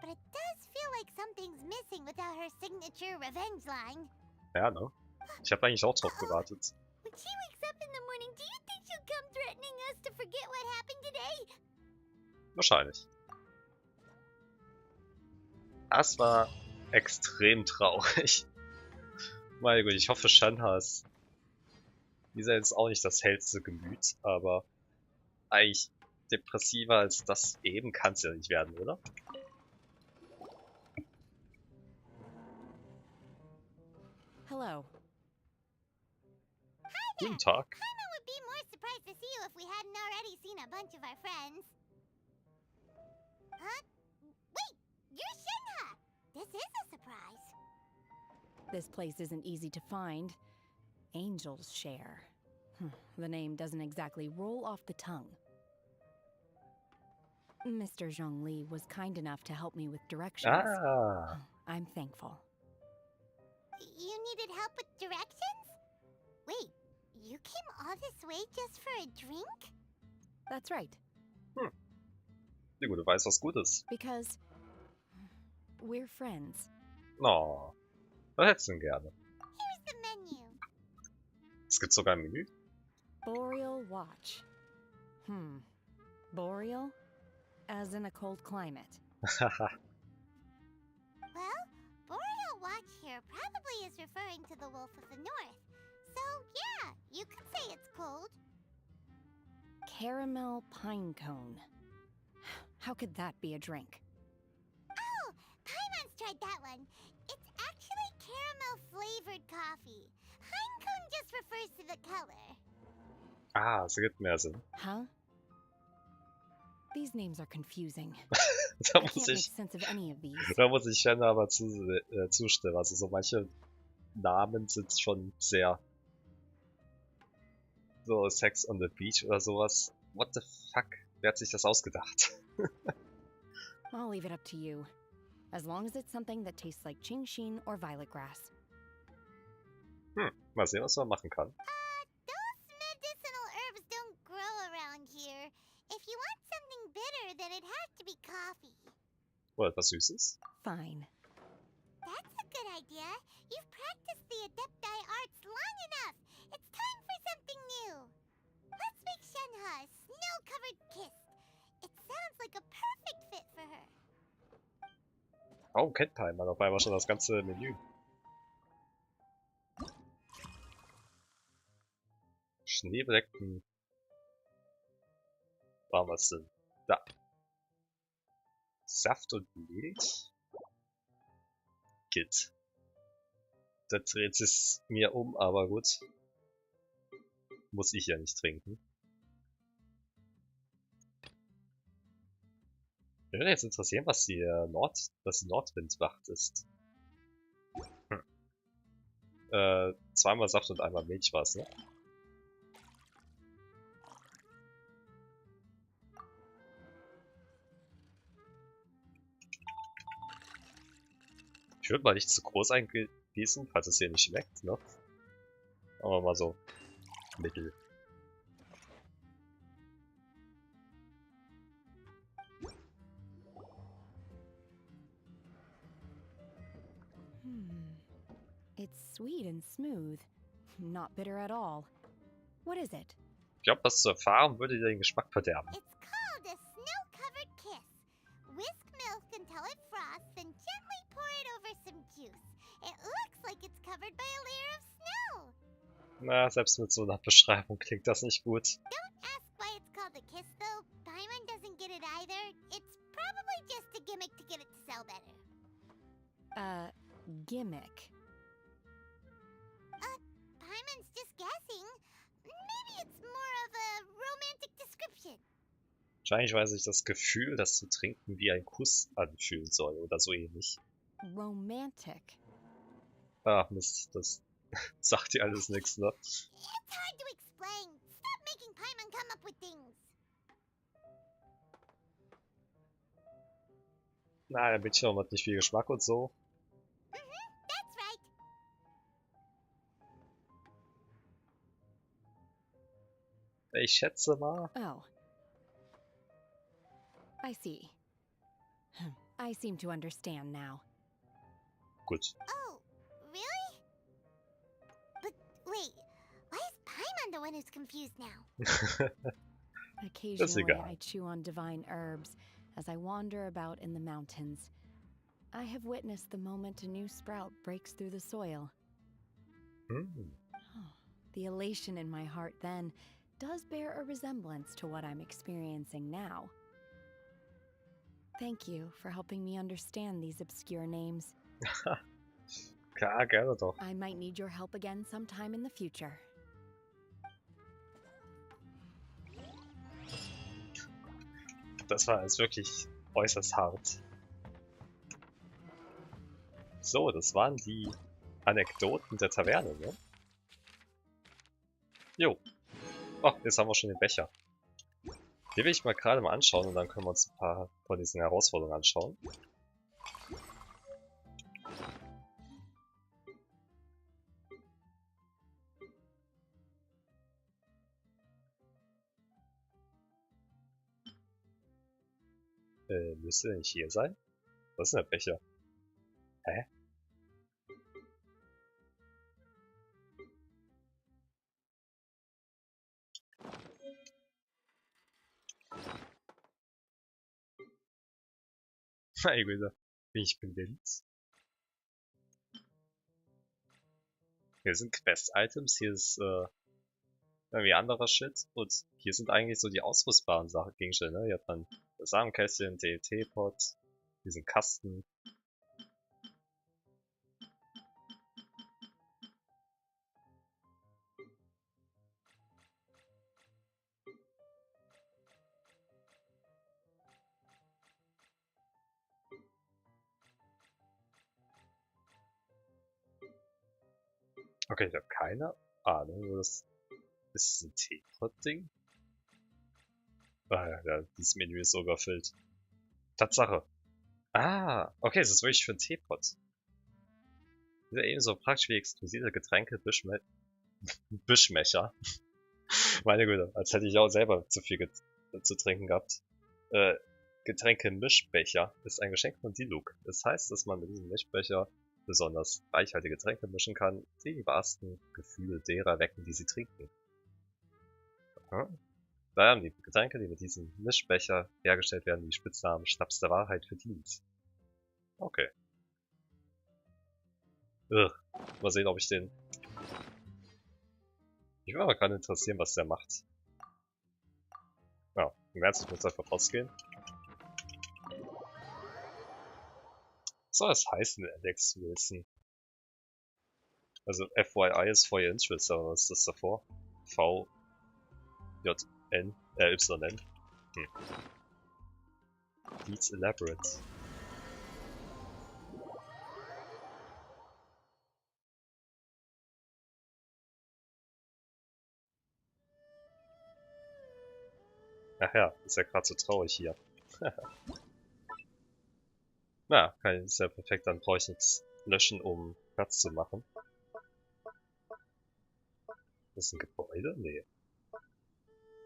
But it does feel like something's missing without her signature revenge line. Ja, ne? Ich habe eigentlich auch drauf gewartet. When she wakes up in the morning, do you think she'll come threatening us to forget what happened today? Wahrscheinlich. Das war extrem traurig. Meine Güte, ich hoffe, Shanha ist... Dieser ist auch nicht das hellste Gemüt, aber eigentlich depressiver als das eben kann es ja nicht werden, oder? Hello. Guten Tag. Paimon would be more surprised to see you if we hadn't already seen a bunch of our friends. Huh? Wait, you're Shinha! This is a surprise. This place isn't easy to find. Angels share. The name doesn't exactly roll off the tongue. Mr. Zhongli was kind enough to help me with directions. Ah. I'm thankful. You needed help with directions? Wait, you came all this way just for a drink? That's right. Ja gut, du weißt, was gut ist. Because we're friends. Oh, was hättest du denn gerne? Here's the menu. Es gibt sogar ein Menü. Boreal watch. Boreal? As in a cold climate. Well, Boreal Watch here probably is referring to the Wolf of the North. So, yeah, you could say it's cold. Caramel pine cone. How could that be a drink? Oh, Paimon's tried that one. It's actually caramel-flavored coffee. Pine cone just refers to the color. Ah, es gibt mehr Sinn. Huh? These names are confusing. Da I muss can't make ich, sense of any of these. da muss ich Shanna aber zustimmen. Also so manche Namen sind schon sehr so Sex on the Beach oder sowas. What the fuck? Wer hat sich das ausgedacht? I'll leave it up to you. As long as it's something that tastes like Qingxin or violet grass. Mal sehen, was man machen kann. Those medicinal herbs don't grow around here. If you want something bitter, then it'd have to be coffee. Oder etwas Süßes? Fine. That's a good idea. You've practiced the Adepti arts long enough. It's time for something new. Let's make Shenhe a snow-covered kiss. It sounds like a perfect fit for her. Oh, kennt Paimon auf einmal schon das ganze Menü. Schneebedeckten. War was denn? Da. Saft und Milch? Git. Da dreht es mir um, aber gut. Muss ich ja nicht trinken. Würde jetzt interessieren, was die Nordwindwacht ist. Zweimal Saft und einmal Milch war es, ne? Ich würde mal nicht zu groß eingießen, falls es hier nicht schmeckt, ne? Aber mal so mittel. It's sweet and smooth. Not bitter at all. What is it? Ich glaube, das zu erfahren würde dir den Geschmack verderben. It's called a snow-covered kiss. Whisk milk until it froths, then gently pour it over some juice. It looks like it's covered by a layer of snow. Na, selbst mit so einer Beschreibung klingt das nicht gut. Don't ask why it's called a kiss, though. Paimon doesn't get it either. It's probably just a gimmick to get it to sell better. Gimmick. Paimon's just guessing. Maybe it's more of a romantic description. Wahrscheinlich weiß ich das Gefühl, das zu trinken wie ein Kuss anfühlen soll oder so ähnlich. Romantic. Ach Mist, das sagt dir alles nichts, ne? It's hard to explain. Stop making Paimon come up with things. Na, der Bildschirm hat nicht viel Geschmack und so. That's right. Ich schätze mal. Oh. I see. I seem to understand now. Gut. Oh, really? But wait, why is Paimon the one who's confused now? Occasionally, egal. I chew on divine herbs as I wander about in the mountains. I have witnessed the moment a new sprout breaks through the soil. The elation in my heart then does bear a resemblance to what I'm experiencing now. Thank you for helping me understand these obscure names. Klar, gerne doch. I might need your help again sometime in the future. Das war jetzt wirklich äußerst hart. So, das waren die Anekdoten der Taverne, ne? Jo. Oh, jetzt haben wir schon den Becher. Den will ich mal gerade mal anschauen und dann können wir uns ein paar von diesen Herausforderungen anschauen. Müsste der nicht hier sein? Was ist denn der Becher? Hä? Meine Güte, bin ich blind? Hier sind Quest-Items, hier ist irgendwie anderer Shit und hier sind eigentlich so die ausrüstbaren Sachen, Gegenstände, ne? Hier hat man das Samenkästchen, den Teepot, diesen Kasten. Okay, ich habe keine Ahnung, wo das ist. Ein Teepot-Ding? Ah, ja, dieses Menü ist so überfüllt. Tatsache. Ah, okay, das ist wirklich für einen Teepot. Das ist ja ebenso praktisch wie exklusive Getränke, Bischmecher. Meine Güte, als hätte ich auch selber zu viel zu trinken gehabt. Getränke-Mischbecher ist ein Geschenk von Diluc. Das heißt, dass man mit diesem Mischbecher besonders reichhaltige Getränke mischen kann, die die wahrsten Gefühle derer wecken, die sie trinken. Aha. Daher haben die Getränke, die mit diesem Mischbecher hergestellt werden, die Spitznamen Schnaps der Wahrheit verdient. Okay. Mal sehen, ob ich den... Ich würde mal gerade interessieren, was der macht. Ja, im Ernst, ich muss einfach rausgehen. Was soll das heißen, Alex Wilson? Also FYI ist for your interest, aber was ist das davor? V-J-N, Y-N. Needs elaborate. Ach ja, ist ja gerade so traurig hier. Na, ist ja perfekt, dann brauche ich nichts löschen, um Platz zu machen. Das ist ein Gebäude? Nee.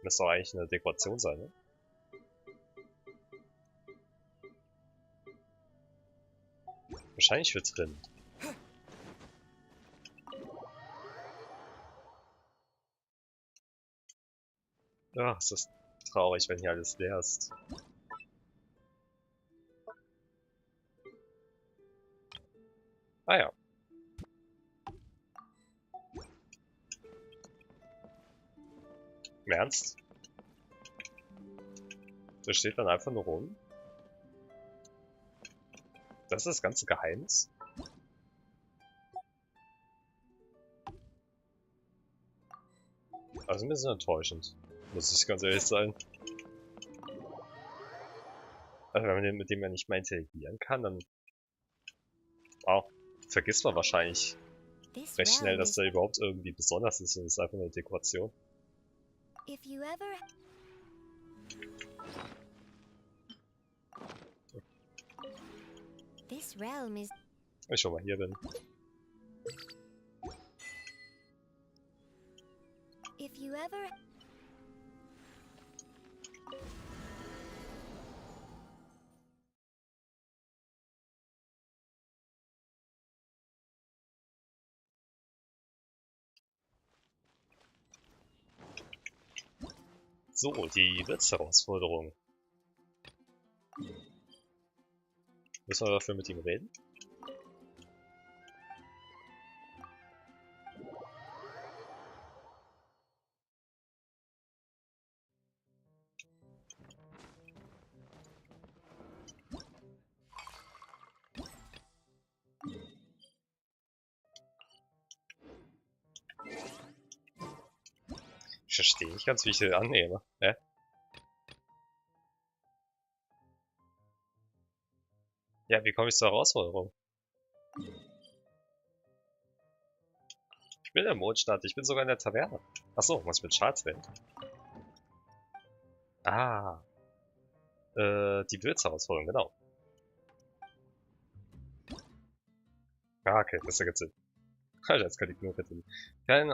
Das soll eigentlich eine Dekoration sein, ne? Wahrscheinlich für drin. Ach, ist das traurig, wenn hier alles leer ist. Ah ja. Im Ernst? Da steht dann einfach nur rum. Das ist das ganze Geheimnis? Also ein bisschen enttäuschend, muss ich ganz ehrlich sein. Also wenn man mit dem ja nicht mal interagieren kann, dann vergisst man wahrscheinlich recht schnell, dass der überhaupt irgendwie besonders ist und es ist einfach eine Dekoration. Wenn ich schon mal hier bin. So, die Wirtsherausforderung. Müssen wir dafür mit ihm reden? Ich verstehe nicht ganz, wie ich den annehme. Ja, wie komme ich zur Herausforderung? Ich bin im Mondstadt, ich bin sogar in der Taverne. Achso, muss ich mit Charles reden? Ah. Die Wirtsherausforderung, genau. Ah, okay, das ergibt Sinn. Alter, jetzt kann ich nur verdienen. Kein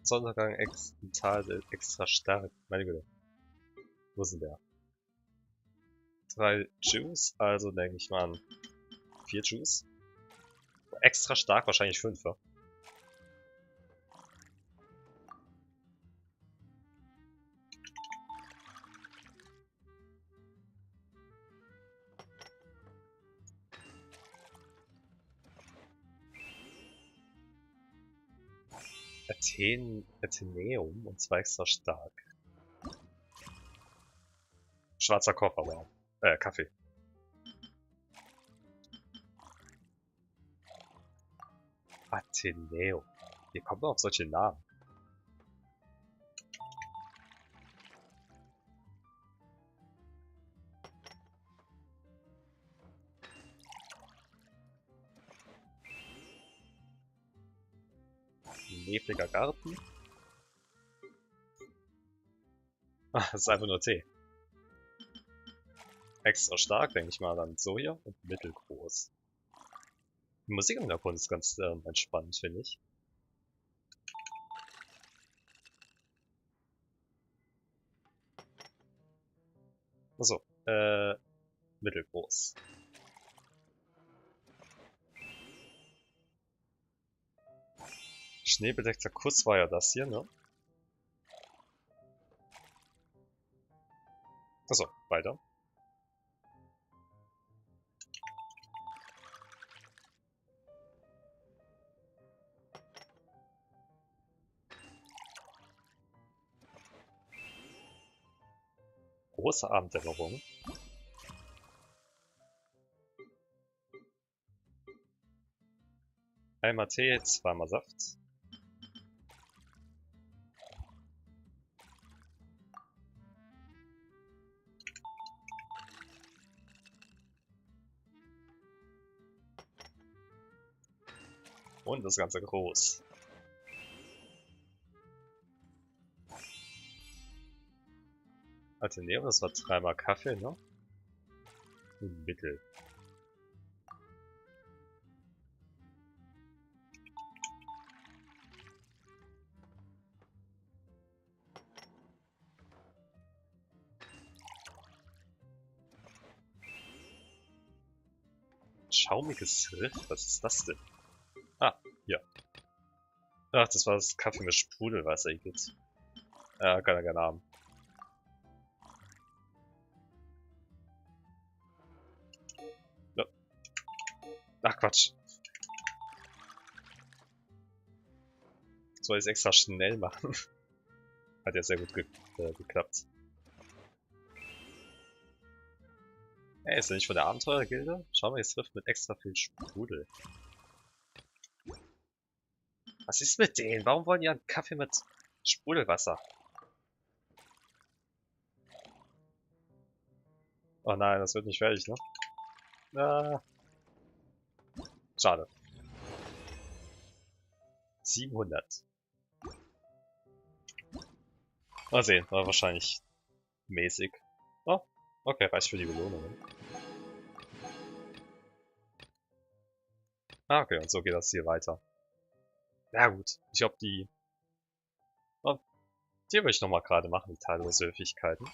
Sonnenuntergang extra stark. Meine Güte. Wo ist denn der? 3 Juice, also denke ich mal an 4 Juice. Extra stark, wahrscheinlich 5, ja? Atheneum und 2 extra stark. Schwarzer Koffer, wow. Kaffee. Atheneum. Wie kommt man auf solche Namen? Nebliger Garten. Ah, das ist einfach nur Tee. Extra stark, denke ich mal, dann so hier und mittelgroß. Die Musik im Hintergrund ist ganz entspannt, finde ich. Achso, mittelgroß. Schneebedeckter Kuss war ja das hier, ne? Achso, weiter. Große Abenddämmerung. Einmal Tee, zweimal Saft. Und das Ganze groß. Atheneum, das war 3-mal Kaffee, ne? Und Mittel. Schaumiges Riff, was ist das denn? Ah, ja. Ach, das war das Kaffee mit Sprudelwasser, Igitt. Ja, kann er gerne haben. Ach Quatsch. Soll ich es extra schnell machen? Hat ja sehr gut geklappt. Ey, ist er nicht von der Abenteurergilde? Schau mal, jetzt trifft mit extra viel Sprudel. Was ist mit denen? Warum wollen die einen Kaffee mit Sprudelwasser? Oh nein, das wird nicht fertig, ne? Ah. Schade. 700. Mal sehen, war wahrscheinlich mäßig. Oh, okay, reicht für die Belohnungen. Ah, okay, und so geht das hier weiter. Na gut, ich glaube die... Oh, die will ich nochmal gerade machen, die teillose Fähigkeiten.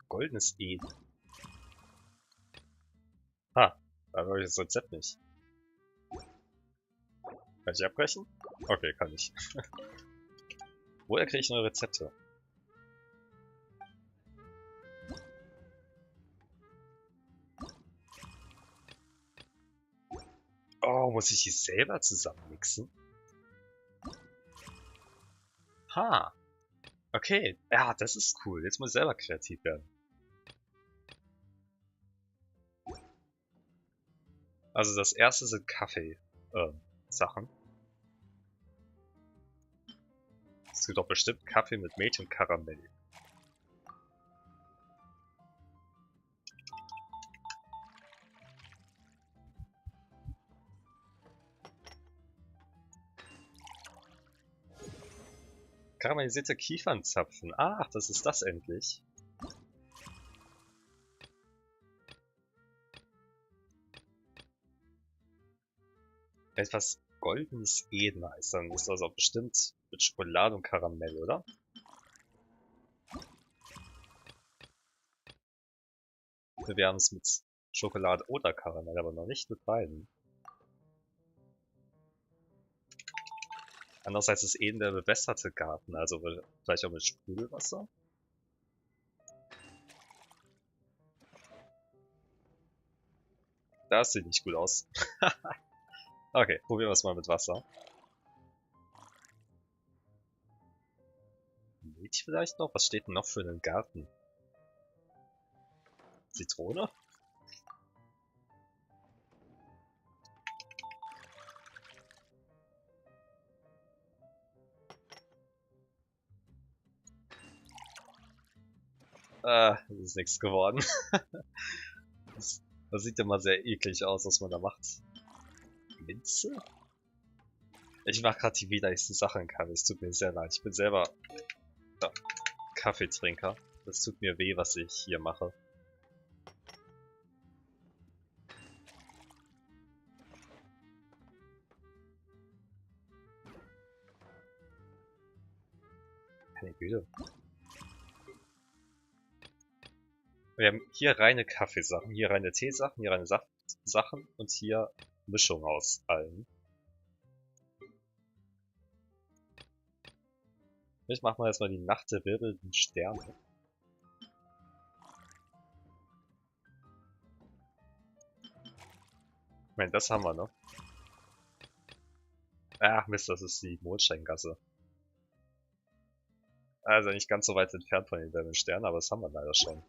Goldenes Eden. Ha, da habe ich das Rezept nicht. Kann ich abbrechen? Okay, kann ich. Woher kriege ich neue Rezepte? Oh, muss ich die selber zusammenmixen? Ha. Okay, ja, das ist cool. Jetzt muss ich selber kreativ werden. Also das erste sind Kaffee-Sachen. Es gibt doch bestimmt Kaffee mit Milch und Karamell. Karamellisierte Kiefernzapfen. Ach, das ist das endlich. Etwas goldenes Eden heißt dann. Ist also bestimmt mit Schokolade und Karamell, oder? Wir haben es mit Schokolade oder Karamell, aber noch nicht mit beiden. Andererseits ist Eden der bewässerte Garten, also vielleicht auch mit Sprudelwasser. Das sieht nicht gut aus. Okay, probieren wir es mal mit Wasser. Milch vielleicht noch? Was steht denn noch für einen Garten? Zitrone? Das ist nichts geworden. Das sieht immer sehr eklig aus, was man da macht. Minze? Ich mache gerade die widerlichsten Sachen in Kaffee. Es tut mir sehr leid. Ich bin selber Kaffeetrinker. Das tut mir weh, was ich hier mache. Keine Güte. Wir haben hier reine Kaffeesachen, hier reine Teesachen, hier reine Saftsachen und hier Mischung aus allen. Ich mach mal erstmal die Nacht der wirbelnden Sterne. Ich meine, das haben wir noch. Ach Mist, das ist die Mondscheingasse. Also nicht ganz so weit entfernt von den wirbelnden Sternen, aber das haben wir leider schon.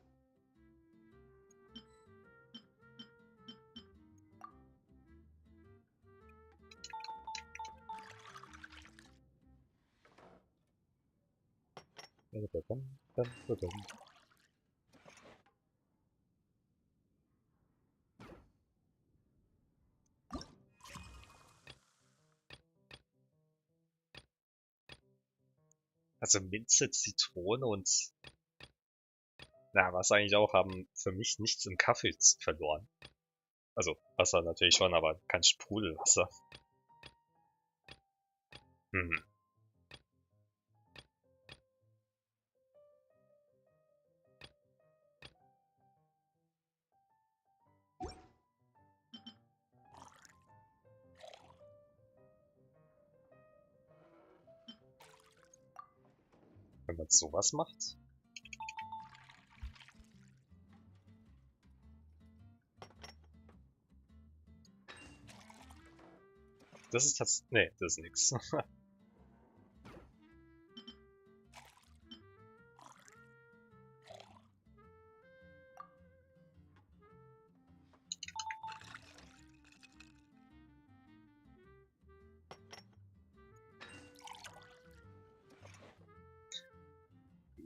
Also Minze, Zitrone und na, was eigentlich auch haben für mich nichts im Kaffee verloren. Also Wasser natürlich schon, aber kein Sprudelwasser. Hm. Wenn man sowas macht. Das ist das. Nee, das ist nix.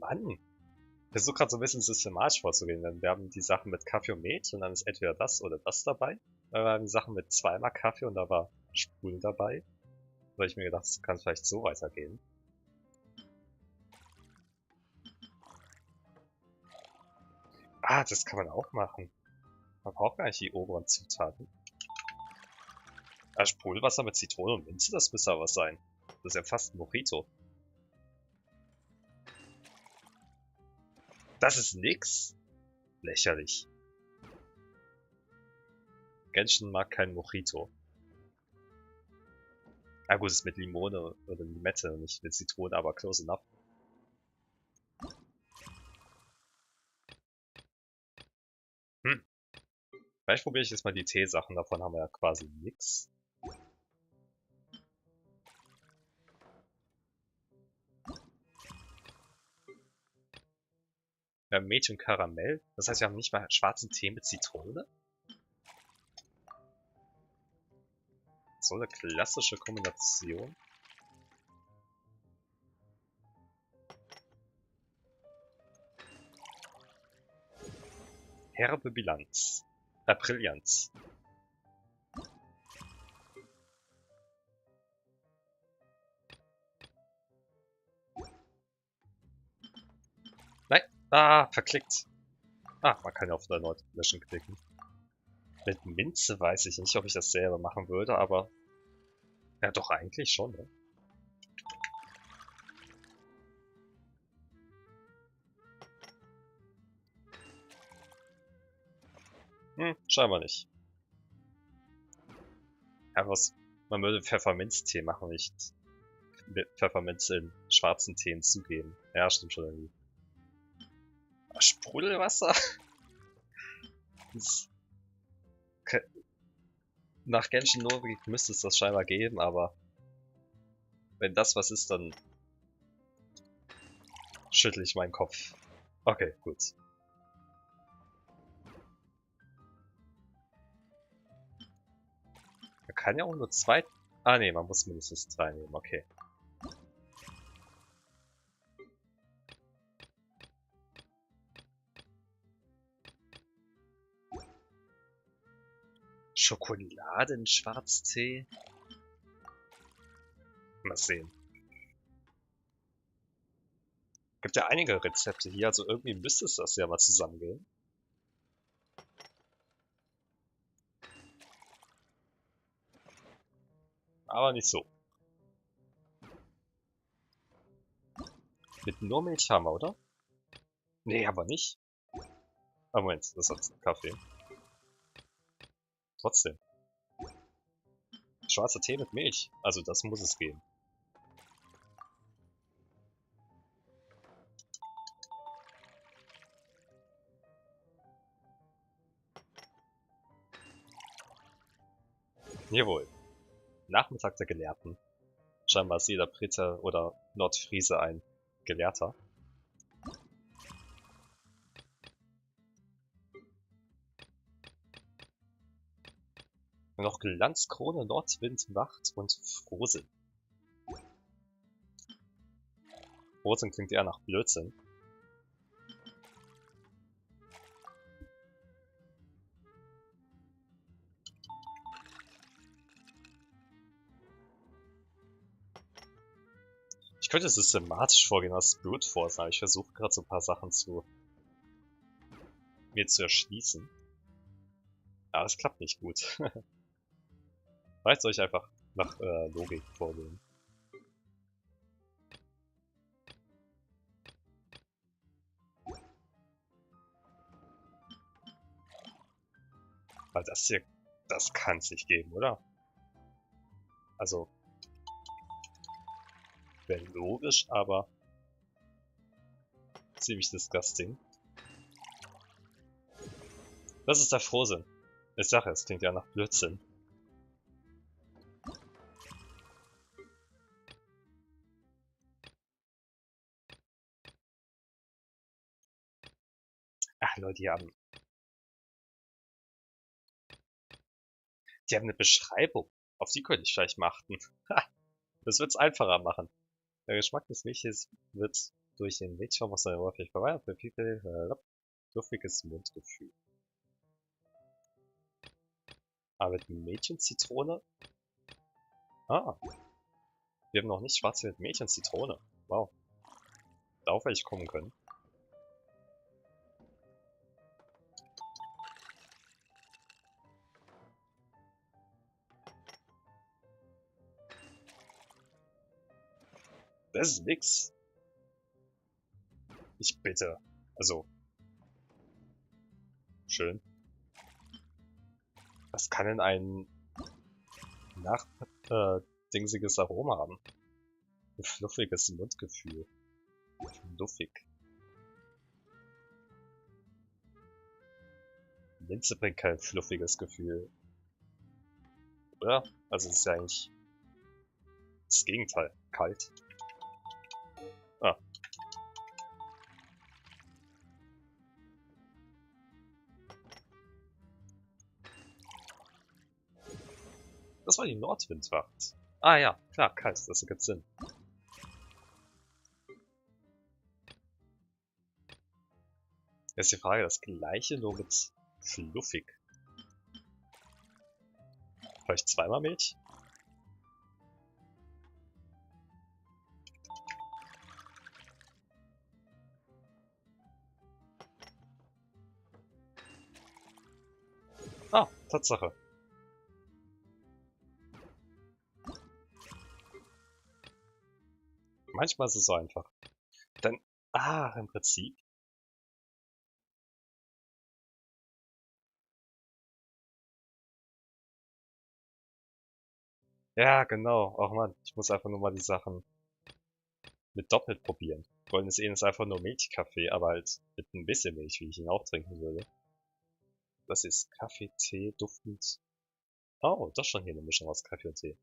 Mann! Ich versuche gerade so ein bisschen systematisch vorzugehen. Dann wir haben die Sachen mit Kaffee und Milch und dann ist entweder das oder das dabei. Dann haben die Sachen mit zweimal Kaffee und da war Sprudel dabei. Weil ich mir gedacht, es kann vielleicht so weitergehen. Ah, das kann man auch machen. Man braucht gar nicht die oberen Zutaten. Ah, Sprudelwasser mit Zitrone und Minze, das müsste aber was sein. Das ist ja fast ein Mojito. Das ist nix. Lächerlich. Genshin mag kein Mojito. Ah gut, es ist mit Limone oder Limette und nicht mit Zitrone, aber close enough. Vielleicht probiere ich jetzt mal die Teesachen, davon haben wir ja quasi nix. Wir haben Milch und Karamell. Das heißt, wir haben nicht mal schwarzen Tee mit Zitrone? So eine klassische Kombination. Herbe Bilanz. Brillanz. Nein! Ah, verklickt. Ah, man kann ja auf erneut löschen klicken. Mit Minze weiß ich nicht, ob ich das selber machen würde, aber... Ja, doch eigentlich schon, ne? Scheinbar nicht. Ja, was... Man würde Pfefferminztee machen, nicht Pfefferminz in schwarzen Tee hinzugeben. Ja, stimmt schon irgendwie. Sprudelwasser? Nach Genshin Impact müsste es das scheinbar geben, aber wenn das was ist, dann schüttle ich meinen Kopf. Okay, gut. Man kann ja auch nur zwei... Ah ne, man muss mindestens 3 nehmen, okay. Schokoladen-Schwarztee? Mal sehen. Gibt ja einige Rezepte hier, also irgendwie müsste es das ja mal zusammengehen. Aber nicht so. Mit nur Milch haben wir, oder? Nee, aber nicht. Ah, Moment, das hat Kaffee. Trotzdem. Schwarzer Tee mit Milch. Also das muss es geben. Jawohl. Nachmittag der Gelehrten. Scheinbar ist jeder Brite oder Nordfriese ein Gelehrter. Noch Glanzkrone, Nordwind, Wacht und Frohsinn. Frohsinn klingt eher nach Blödsinn. Ich könnte systematisch vorgehen als Brute Force, aber ich versuche gerade so ein paar Sachen mir zu erschließen. Aber das klappt nicht gut. Vielleicht soll ich einfach nach Logik vorgehen. Weil das hier, das kann es nicht geben, oder? Also, wäre logisch, aber Ziemlich disgusting. Das ist der Frohsinn. Ich sage, es klingt ja nach Blödsinn. Ach Leute, die haben eine Beschreibung. Auf die könnte ich vielleicht mal achten. Das wird's einfacher machen. Der Geschmack des Milches wird durch den Milchschaum aus seiner Oberfläche verwandelt für viel fluffiges Mundgefühl. Aber mit Mädchenzitrone? Ah. Wir haben noch nicht Schwarze mit Mädchenzitrone. Wow. Darauf werde ich kommen können. Das ist nix. Ich bitte. Also. Schön. Was kann denn ein dingsiges Aroma haben? Ein fluffiges Mundgefühl. Fluffig. Minze bringt kein fluffiges Gefühl. Oder? Also es ist ja eigentlich das Gegenteil. Kalt. Ah. Das war die Nordwindwacht. Ah ja, klar, kalt, das ergibt Sinn. Jetzt die Frage, das gleiche nur mit fluffig. Vielleicht zweimal Milch? Ah, Tatsache. Manchmal ist es so einfach. Dann, im Prinzip. Ja, genau. Ach man, ich muss einfach nur mal die Sachen mit doppelt probieren. Goldenes Enes ist einfach nur Milchkaffee, aber halt mit ein bisschen Milch, wie ich ihn auch trinken würde. Das ist Kaffee, Tee, duftend. Oh, das ist schon hier eine Mischung aus Kaffee und Tee.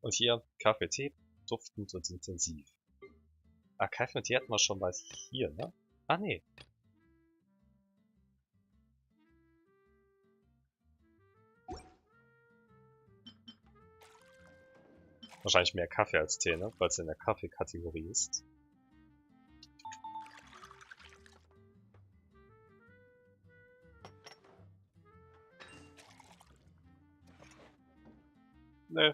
Und hier Kaffee, Tee, duftend und intensiv. Ah, Kaffee und Tee hatten wir schon mal hier, ne? Ah, nee. Wahrscheinlich mehr Kaffee als Tee, ne? Weil es in der Kaffee-Kategorie ist. Nö.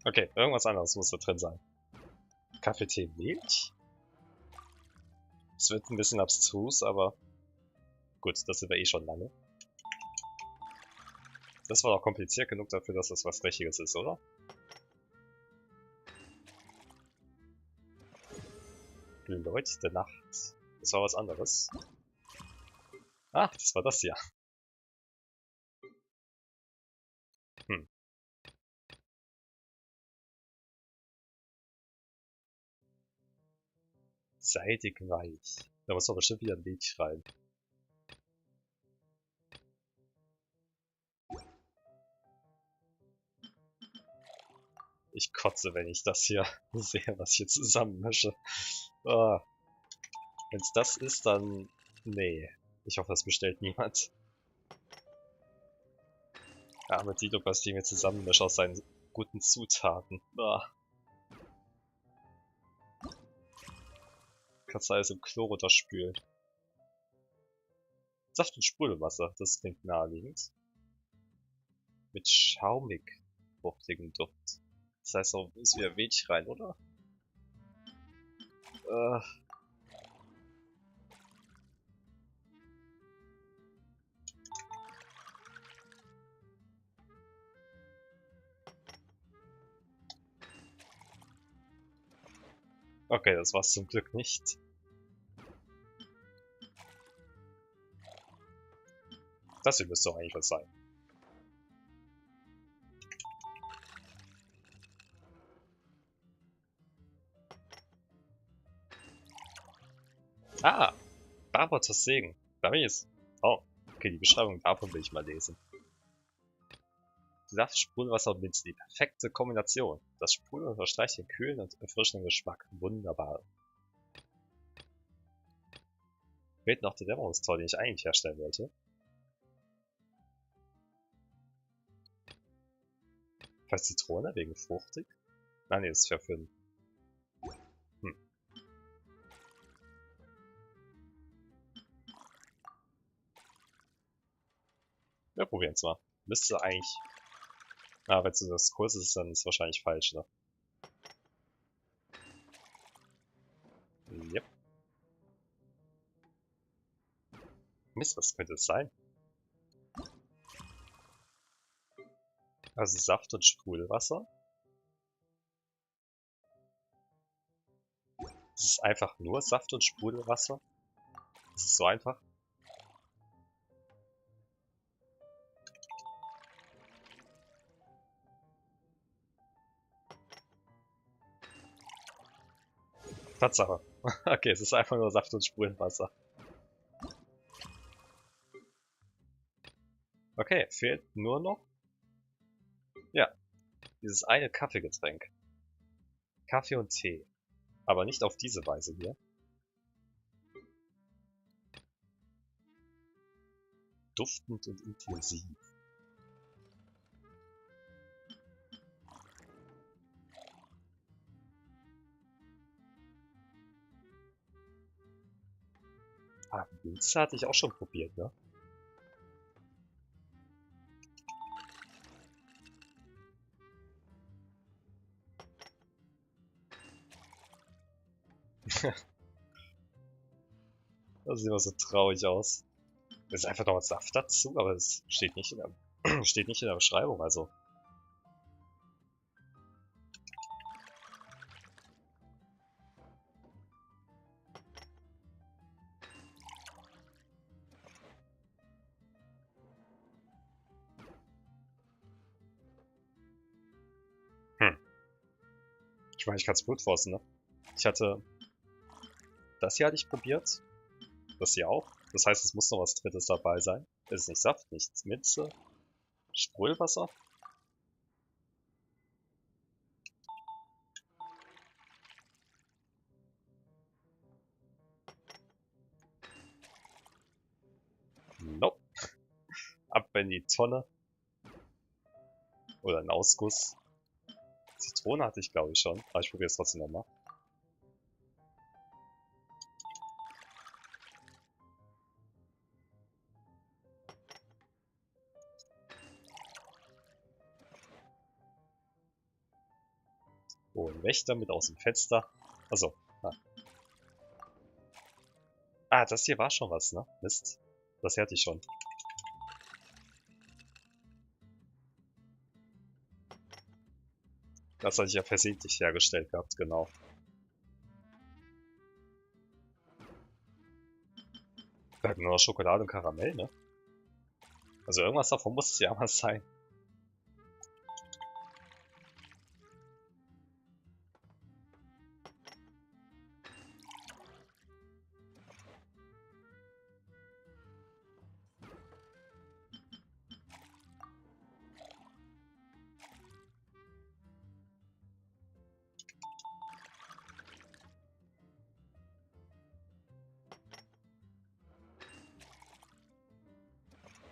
Okay, irgendwas anderes muss da drin sein. Kaffee, Tee, Milch? Es wird ein bisschen abstrus, aber gut, das sind wir eh schon lange. Das war doch kompliziert genug dafür, dass das was Richtiges ist, oder? Leute der Nacht. Das war was anderes. Ach, das war das hier. Hm. Seidig weich. Da muss doch bestimmt wieder ein Milch rein. Ich kotze, wenn ich das hier sehe, was ich hier zusammenmische. Ah. Wenn es das ist, dann... Nee. Ich hoffe, das bestellt niemand. Arme Dino, was die mir zusammenmische aus seinen guten Zutaten. Ah. Kannst du alles im Klo runterspülen. Saft und Sprudelwasser, das klingt naheliegend. Mit schaumig fruchtigem Duft. Das heißt, auch ist wieder Milch rein, oder? Okay, das war's zum Glück nicht. Das hier müsste doch eigentlich was sein. Ah! Barbots Segen. Da bin ich jetzt. Oh, okay, die Beschreibung davon will ich mal lesen. Saft, Sprudelwasser und Minze, die perfekte Kombination. Das Sprudeln unterstreicht den kühlen und erfrischenden Geschmack. Wunderbar. Fehlt noch der Dämmerungstau, den ich eigentlich herstellen wollte. Vielleicht Zitrone wegen fruchtig? Nein, nee, das ist für 5. Wir probieren es mal. Müsste eigentlich... Ah, wenn es das Kurs ist, dann ist es wahrscheinlich falsch, ne? Yep. Mist, was könnte es sein? Also Saft und Sprudelwasser. Das ist einfach nur Saft und Sprudelwasser. Das ist so einfach. Tatsache. Okay, es ist einfach nur Saft und Sprudelwasser. Okay, fehlt nur noch... Ja, dieses eine Kaffeegetränk. Kaffee und Tee. Aber nicht auf diese Weise hier. Duftend und intensiv. Ah, Minze hatte ich auch schon probiert, ne? Das sieht immer so traurig aus. Das ist einfach noch Saft dazu, aber es steht nicht in der, steht nicht in der Beschreibung, also. Ich meine, ich kann es Blut forcen, ne? Ich hatte... Das hier hatte ich probiert. Das hier auch. Das heißt, es muss noch was Drittes dabei sein. Es ist nicht Saft, nichts Minze. Sprudelwasser. Nope. Ab in die Tonne. Oder ein Ausguss. Zitrone hatte ich, glaube ich, schon. Aber ich probiere es trotzdem nochmal. Oh, ein Wächter mit aus dem Fenster. Achso. Ah, das hier war schon was, ne? Mist. Das hier hatte ich schon. Das hatte ich ja versehentlich hergestellt gehabt, genau. Wir hatten nur noch Schokolade und Karamell, ne? Also irgendwas davon muss es ja mal sein.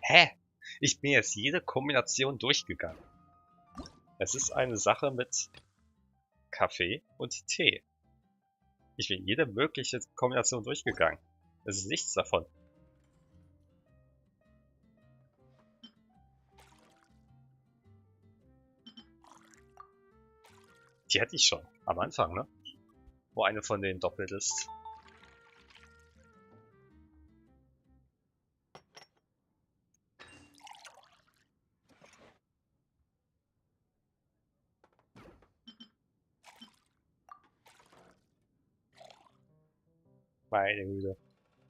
Hä? Ich bin jetzt jede Kombination durchgegangen. Es ist eine Sache mit Kaffee und Tee. Ich bin jede mögliche Kombination durchgegangen. Es ist nichts davon. Die hätte ich schon. Am Anfang, ne? Wo eine von denen doppelt ist. Meine Güte.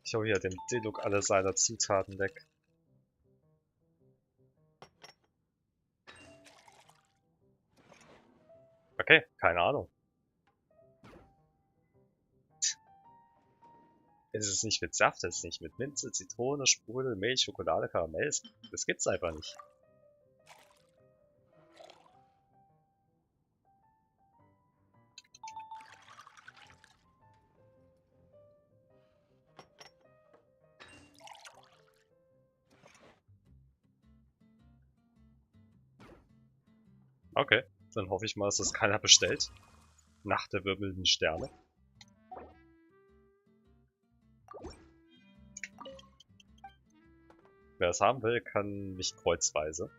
Ich hole hier dem Diluc alle seine Zutaten weg. Okay, keine Ahnung. Es ist nicht mit Saft, es ist nicht mit Minze, Zitrone, Sprudel, Milch, Schokolade, Karamell. Das gibt's einfach nicht. Okay, dann hoffe ich mal, dass das keiner bestellt. Nacht der wirbelnden Sterne. Wer es haben will, kann mich kreuzweise.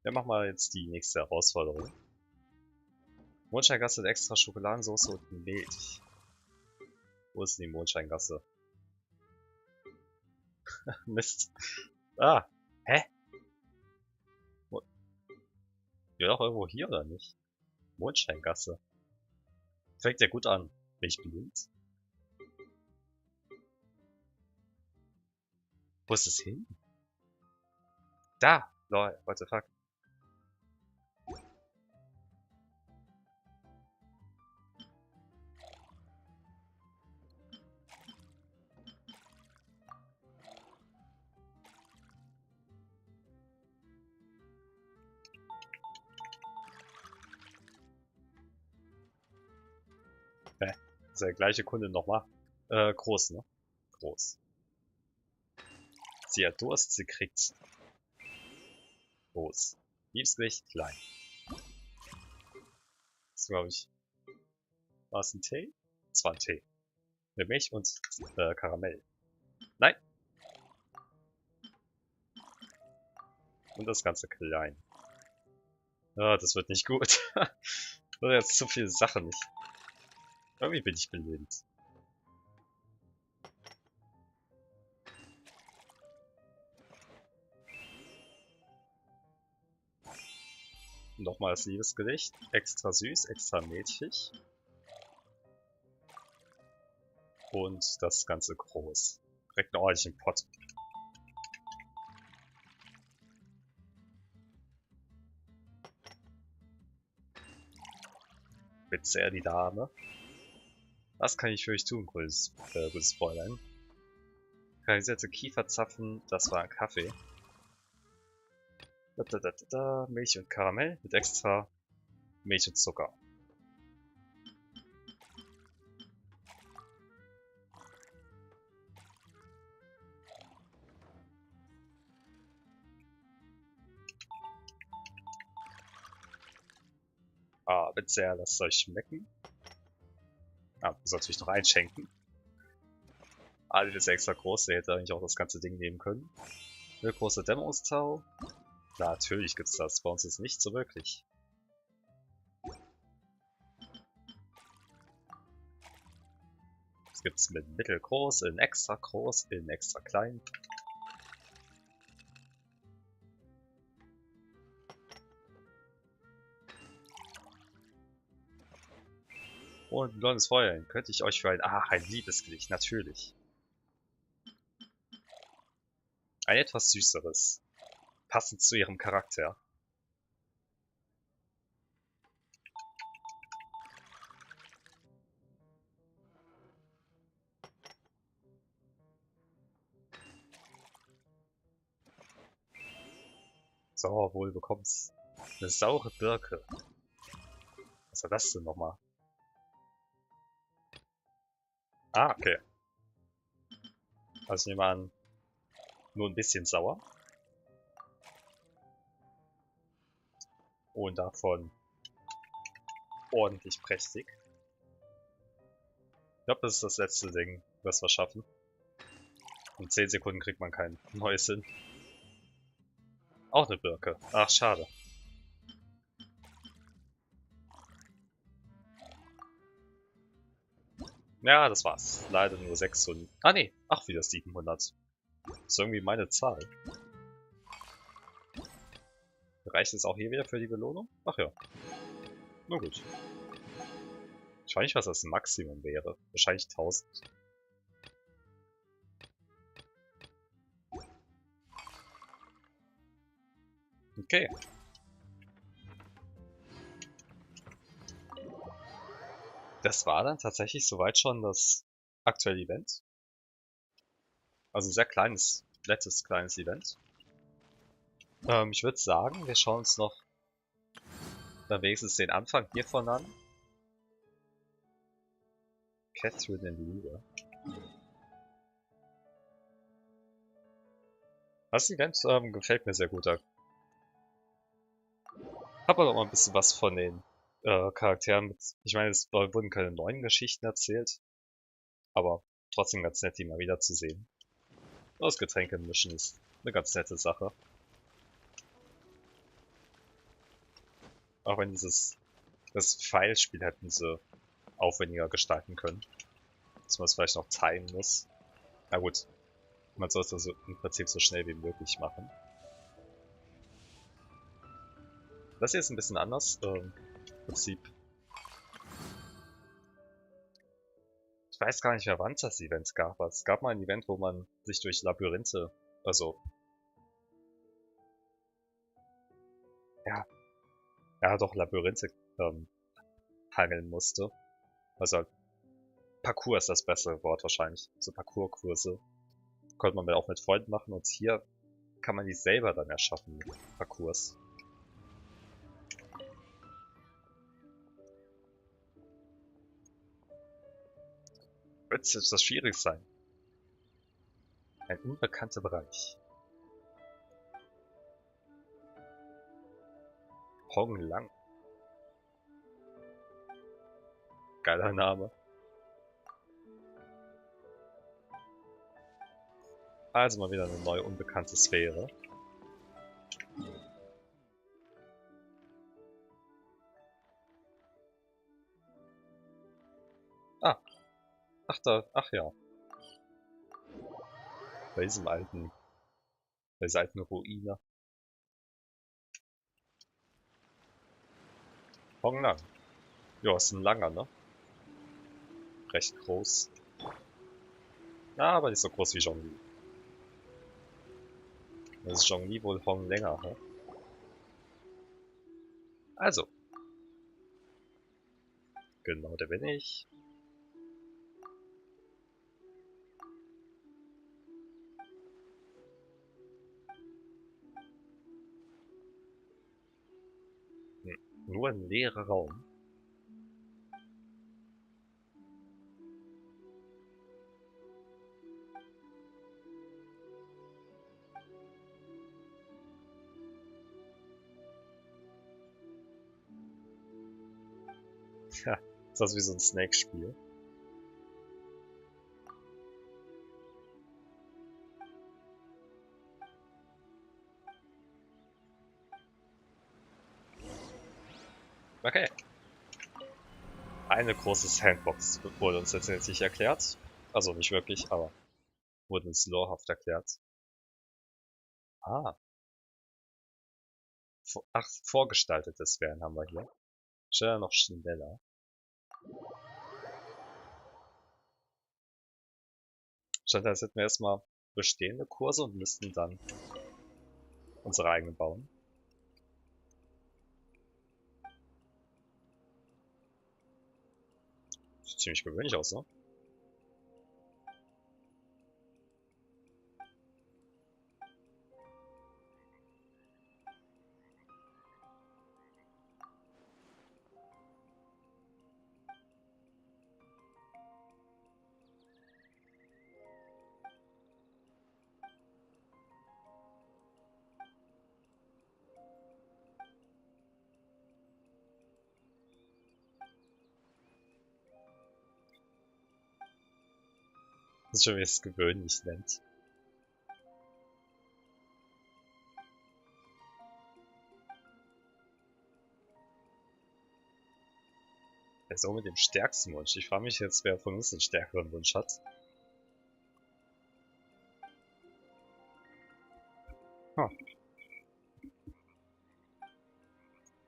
Wir machen mal jetzt die nächste Herausforderung. Mondscheingasse mit extra Schokoladensauce und Milch. Wo ist denn die Mondscheingasse? Mist. Ah, hä? Ja, doch irgendwo hier, oder nicht? Mondscheingasse. Fängt ja gut an. Bin ich blind? Wo ist es hin? Da! Lol, what the fuck? Das ist der gleiche Kunde nochmal. Groß, ne? Groß. Sie hat Durst, sie kriegt's. Groß. Liebesgericht, klein. Das glaube ich. War es ein Tee? Das war ein Tee. Mit Milch und Karamell. Nein! Und das Ganze klein. Ah, das wird nicht gut. Das sind jetzt zu viele Sachen. Irgendwie bin ich blind. Nochmal das Liebesgericht. Extra süß, extra milchig. Und das Ganze groß. Direkt einen ordentlichen Pott. Bitte die Dame. Was kann ich für euch tun, gutes Fräulein? Kanalisierte Kieferzapfen, das war ein Kaffee. Milch und Karamell mit extra Milch und Zucker. Ah, bitte lasst es euch schmecken. Ah, muss natürlich noch einschenken. Ah, die ist extra groß, der hätte eigentlich auch das ganze Ding nehmen können. Eine große Dämmerungstau. Natürlich gibt's das, bei uns ist nicht so wirklich. Es gibt's mit mittelgroß, in extra groß, in extra klein. Und ein blondes Fräulein könnte ich euch für ein Liebesgedicht, natürlich. Ein etwas süßeres. Passend zu ihrem Charakter. So, wohl bekommt's. Eine saure Birke. Was war das denn nochmal? Ah, okay. Also ich nehme an, nur ein bisschen sauer. Und davon ordentlich prächtig. Ich glaube, das ist das letzte Ding, was wir schaffen. In 10 Sekunden kriegt man kein neues hin. Auch eine Birke. Ach, schade. Ja, das war's. Leider nur 600. Ah nee, ach wieder 700. Das ist irgendwie meine Zahl. Reicht es auch hier wieder für die Belohnung? Ach ja. Na gut. Ich weiß nicht, was das Maximum wäre. Wahrscheinlich 1000. Okay. Das war dann tatsächlich soweit schon das aktuelle Event. Also ein sehr kleines, nettes kleines Event. Ich würde sagen, wir schauen uns noch dann wenigstens den Anfang hiervon an. Catherine in Liebe. Das Event gefällt mir sehr gut. Da habe aber noch mal ein bisschen was von den Charakteren mit. Ich meine, es wurden keine neuen Geschichten erzählt. Aber trotzdem ganz nett, die mal wieder zu sehen. Das Getränke mischen ist eine ganz nette Sache. Auch wenn das Pfeilspiel hätten sie aufwendiger gestalten können. Dass man es vielleicht noch timen muss. Na gut, man soll es also im Prinzip so schnell wie möglich machen. Das hier ist ein bisschen anders. Im Prinzip. Ich weiß gar nicht mehr, wann es das Event gab. Aber es gab mal ein Event, wo man sich durch Labyrinthe, also ja doch Labyrinthe hangeln musste. Also Parcours ist das bessere Wort wahrscheinlich. So Parcourskurse konnte man auch mit Freunden machen und hier kann man die selber dann erschaffen, Parcours. Wird das schwierig sein? Ein unbekannter Bereich. Hong Lang. Geiler Name. Also mal wieder eine neue unbekannte Sphäre. Ah. Ach ja. Bei dieser alten Ruine. Hong Lang. Ja, ist ein langer, ne? Recht groß. Ja, aber nicht so groß wie Zhongli. Das ist Zhongli wohl Hong länger, ne? Also. Genau, der bin ich. Nur ein leerer Raum. Ja, ist das wie so ein Snake-Spiel. Okay. Eine große Sandbox wurde uns jetzt nicht erklärt. Also nicht wirklich, aber wurde uns lorehaft erklärt. Ah. Ach, vorgestaltetes Werden haben wir hier. Schneller noch schneller. Statt als hätten wir erstmal bestehende Kurse und müssten dann unsere eigenen bauen. Sieht ziemlich gewöhnlich aus, ne? Das ist schon, wie es gewöhnlich nennt. Person mit dem stärksten Wunsch. Ich frage mich jetzt, wer von uns den stärkeren Wunsch hat. Hm.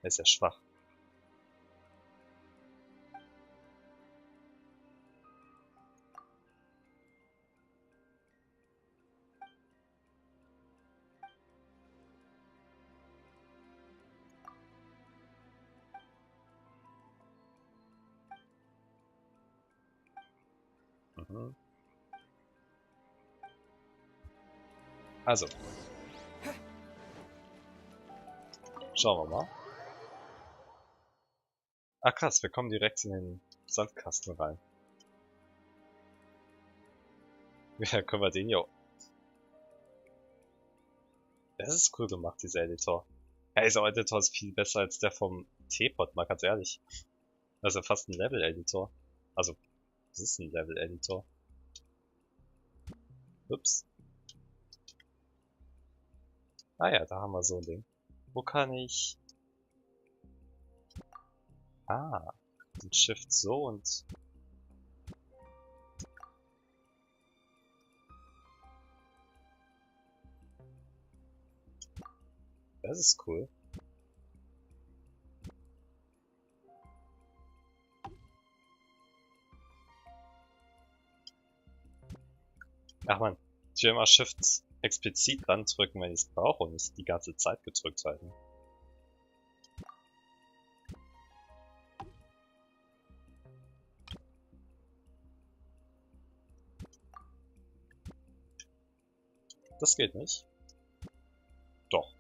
Er ist ja schwach. Mhm. Also. Schauen wir mal. Ah krass, wir kommen direkt in den Sandkasten rein. Ja, können wir den hier... Das ist cool gemacht, dieser Editor. Ja, dieser Editor ist viel besser als der vom Teepot, mal ganz ehrlich. Das ist ja fast ein Level-Editor. Also, das ist ein Level-Editor. Ups. Ah ja, da haben wir so ein Ding. Wo kann ich... Ah, den Shift so und... Das ist cool. Ach man, ich will immer Shift explizit drücken, wenn ich es brauche und nicht die ganze Zeit gedrückt halten. Das geht nicht. Doch.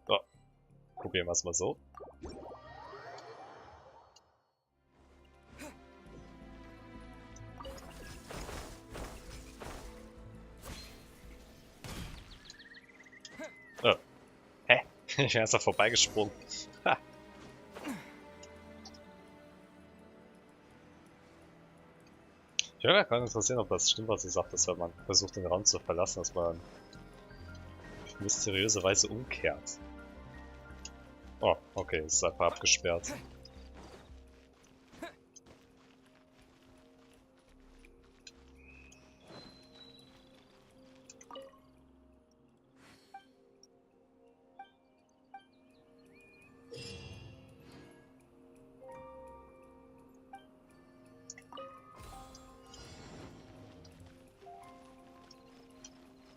So. Probieren wir es mal so. Oh. Hä? Ich bin erst da vorbeigesprungen. Ha. Ich würde mich gerade interessieren, ob das stimmt, was sie sagt, dass wenn man versucht, den Raum zu verlassen, dass man auf mysteriöse Weise umkehrt. Oh, okay, ist einfach abgesperrt.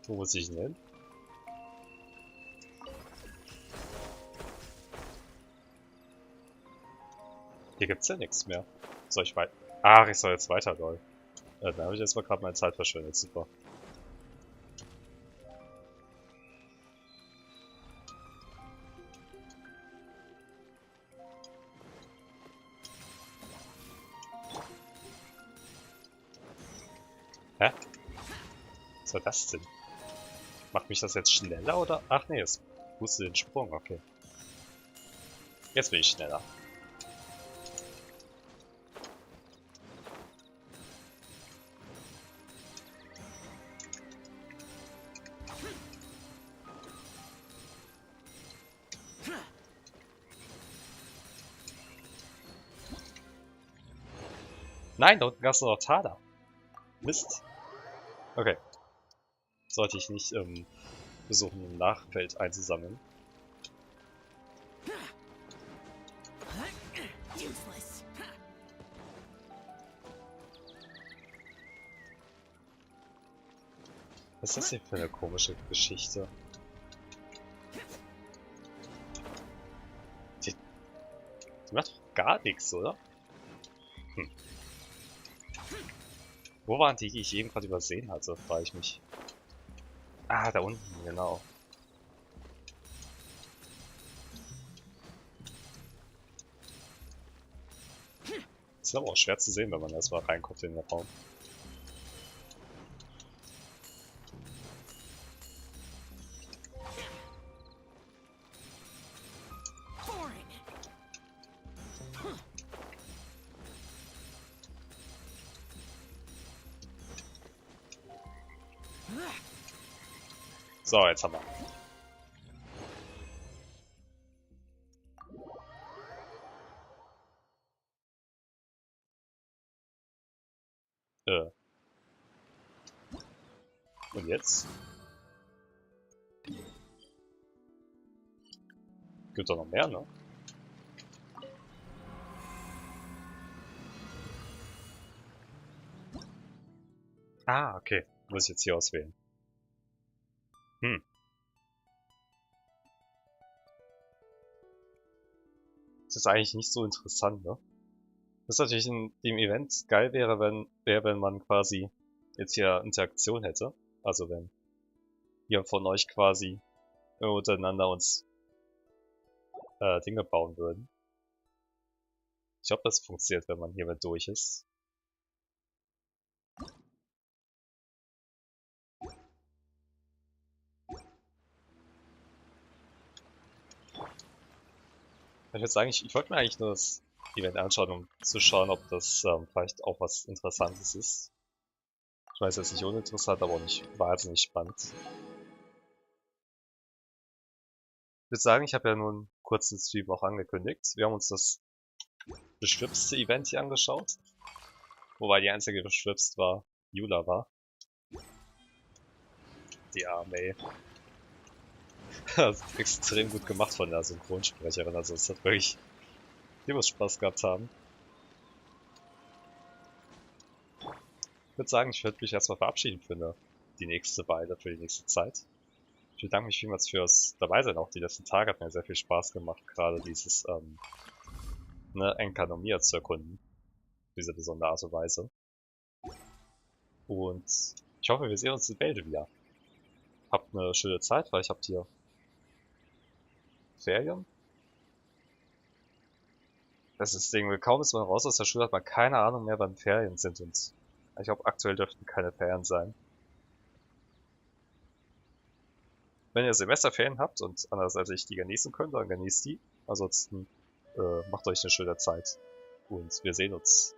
Wo muss ich denn hin? Hier gibt's ja nichts mehr. Soll ich weiter? Ach, ich soll jetzt weiter, lol. Da habe ich jetzt mal gerade meine Zeit verschwendet, super. Hä? Was war das denn? Macht mich das jetzt schneller oder? Ach nee, es boostet den Sprung, okay. Jetzt bin ich schneller. Nein, da unten gab es noch Taler. Mist. Okay. Sollte ich nicht versuchen, ein Nachfeld einzusammeln. Was ist das hier für eine komische Geschichte? Die macht doch gar nichts, oder? Hm. Wo waren die ich eben gerade übersehen hatte, frage ich mich. Ah, da unten, genau. Ist aber auch schwer zu sehen, wenn man erstmal reinkommt in den Raum. So, jetzt haben wir. Und jetzt? Gibt doch noch mehr, ne? Ah, okay. Muss ich jetzt hier auswählen. Das ist eigentlich nicht so interessant, ne? Was natürlich in dem Event geil wäre, wenn man quasi jetzt hier Interaktion hätte. Also wenn ihr von euch quasi untereinander uns Dinge bauen würden. Ich glaube, das funktioniert, wenn man hiermit durch ist. Ich würde sagen, ich wollte mir eigentlich nur das Event anschauen, um zu schauen, ob das vielleicht auch was Interessantes ist. Ich weiß, es ist nicht uninteressant, aber auch nicht wahnsinnig spannend. Ich würde sagen, ich habe ja nur einen kurzen Stream auch angekündigt. Wir haben uns das beschwipste Event hier angeschaut. Wobei die einzige, die beschwipst war, Jula war. Die arme, ey. Das ist extrem gut gemacht von der Synchronsprecherin, also es hat wirklich, die muss Spaß gehabt haben. Ich würde sagen, ich würde mich erstmal verabschieden für die nächste Weile, für die nächste Zeit. Ich bedanke mich vielmals fürs Dabeisein, auch die letzten Tage hat mir sehr viel Spaß gemacht, gerade dieses Enkanomia zu erkunden. Auf diese besondere Art und Weise. Und ich hoffe, wir sehen uns in Bälde wieder. Habt eine schöne Zeit, weil ich habt hier Ferien. Das ist das Ding, kaum ist man raus aus der Schule, hat man keine Ahnung mehr, wann Ferien sind, und ich glaube, aktuell dürften keine Ferien sein. Wenn ihr Semesterferien habt und andererseits die genießen könnt, dann genießt die. Ansonsten macht euch eine schöne Zeit und wir sehen uns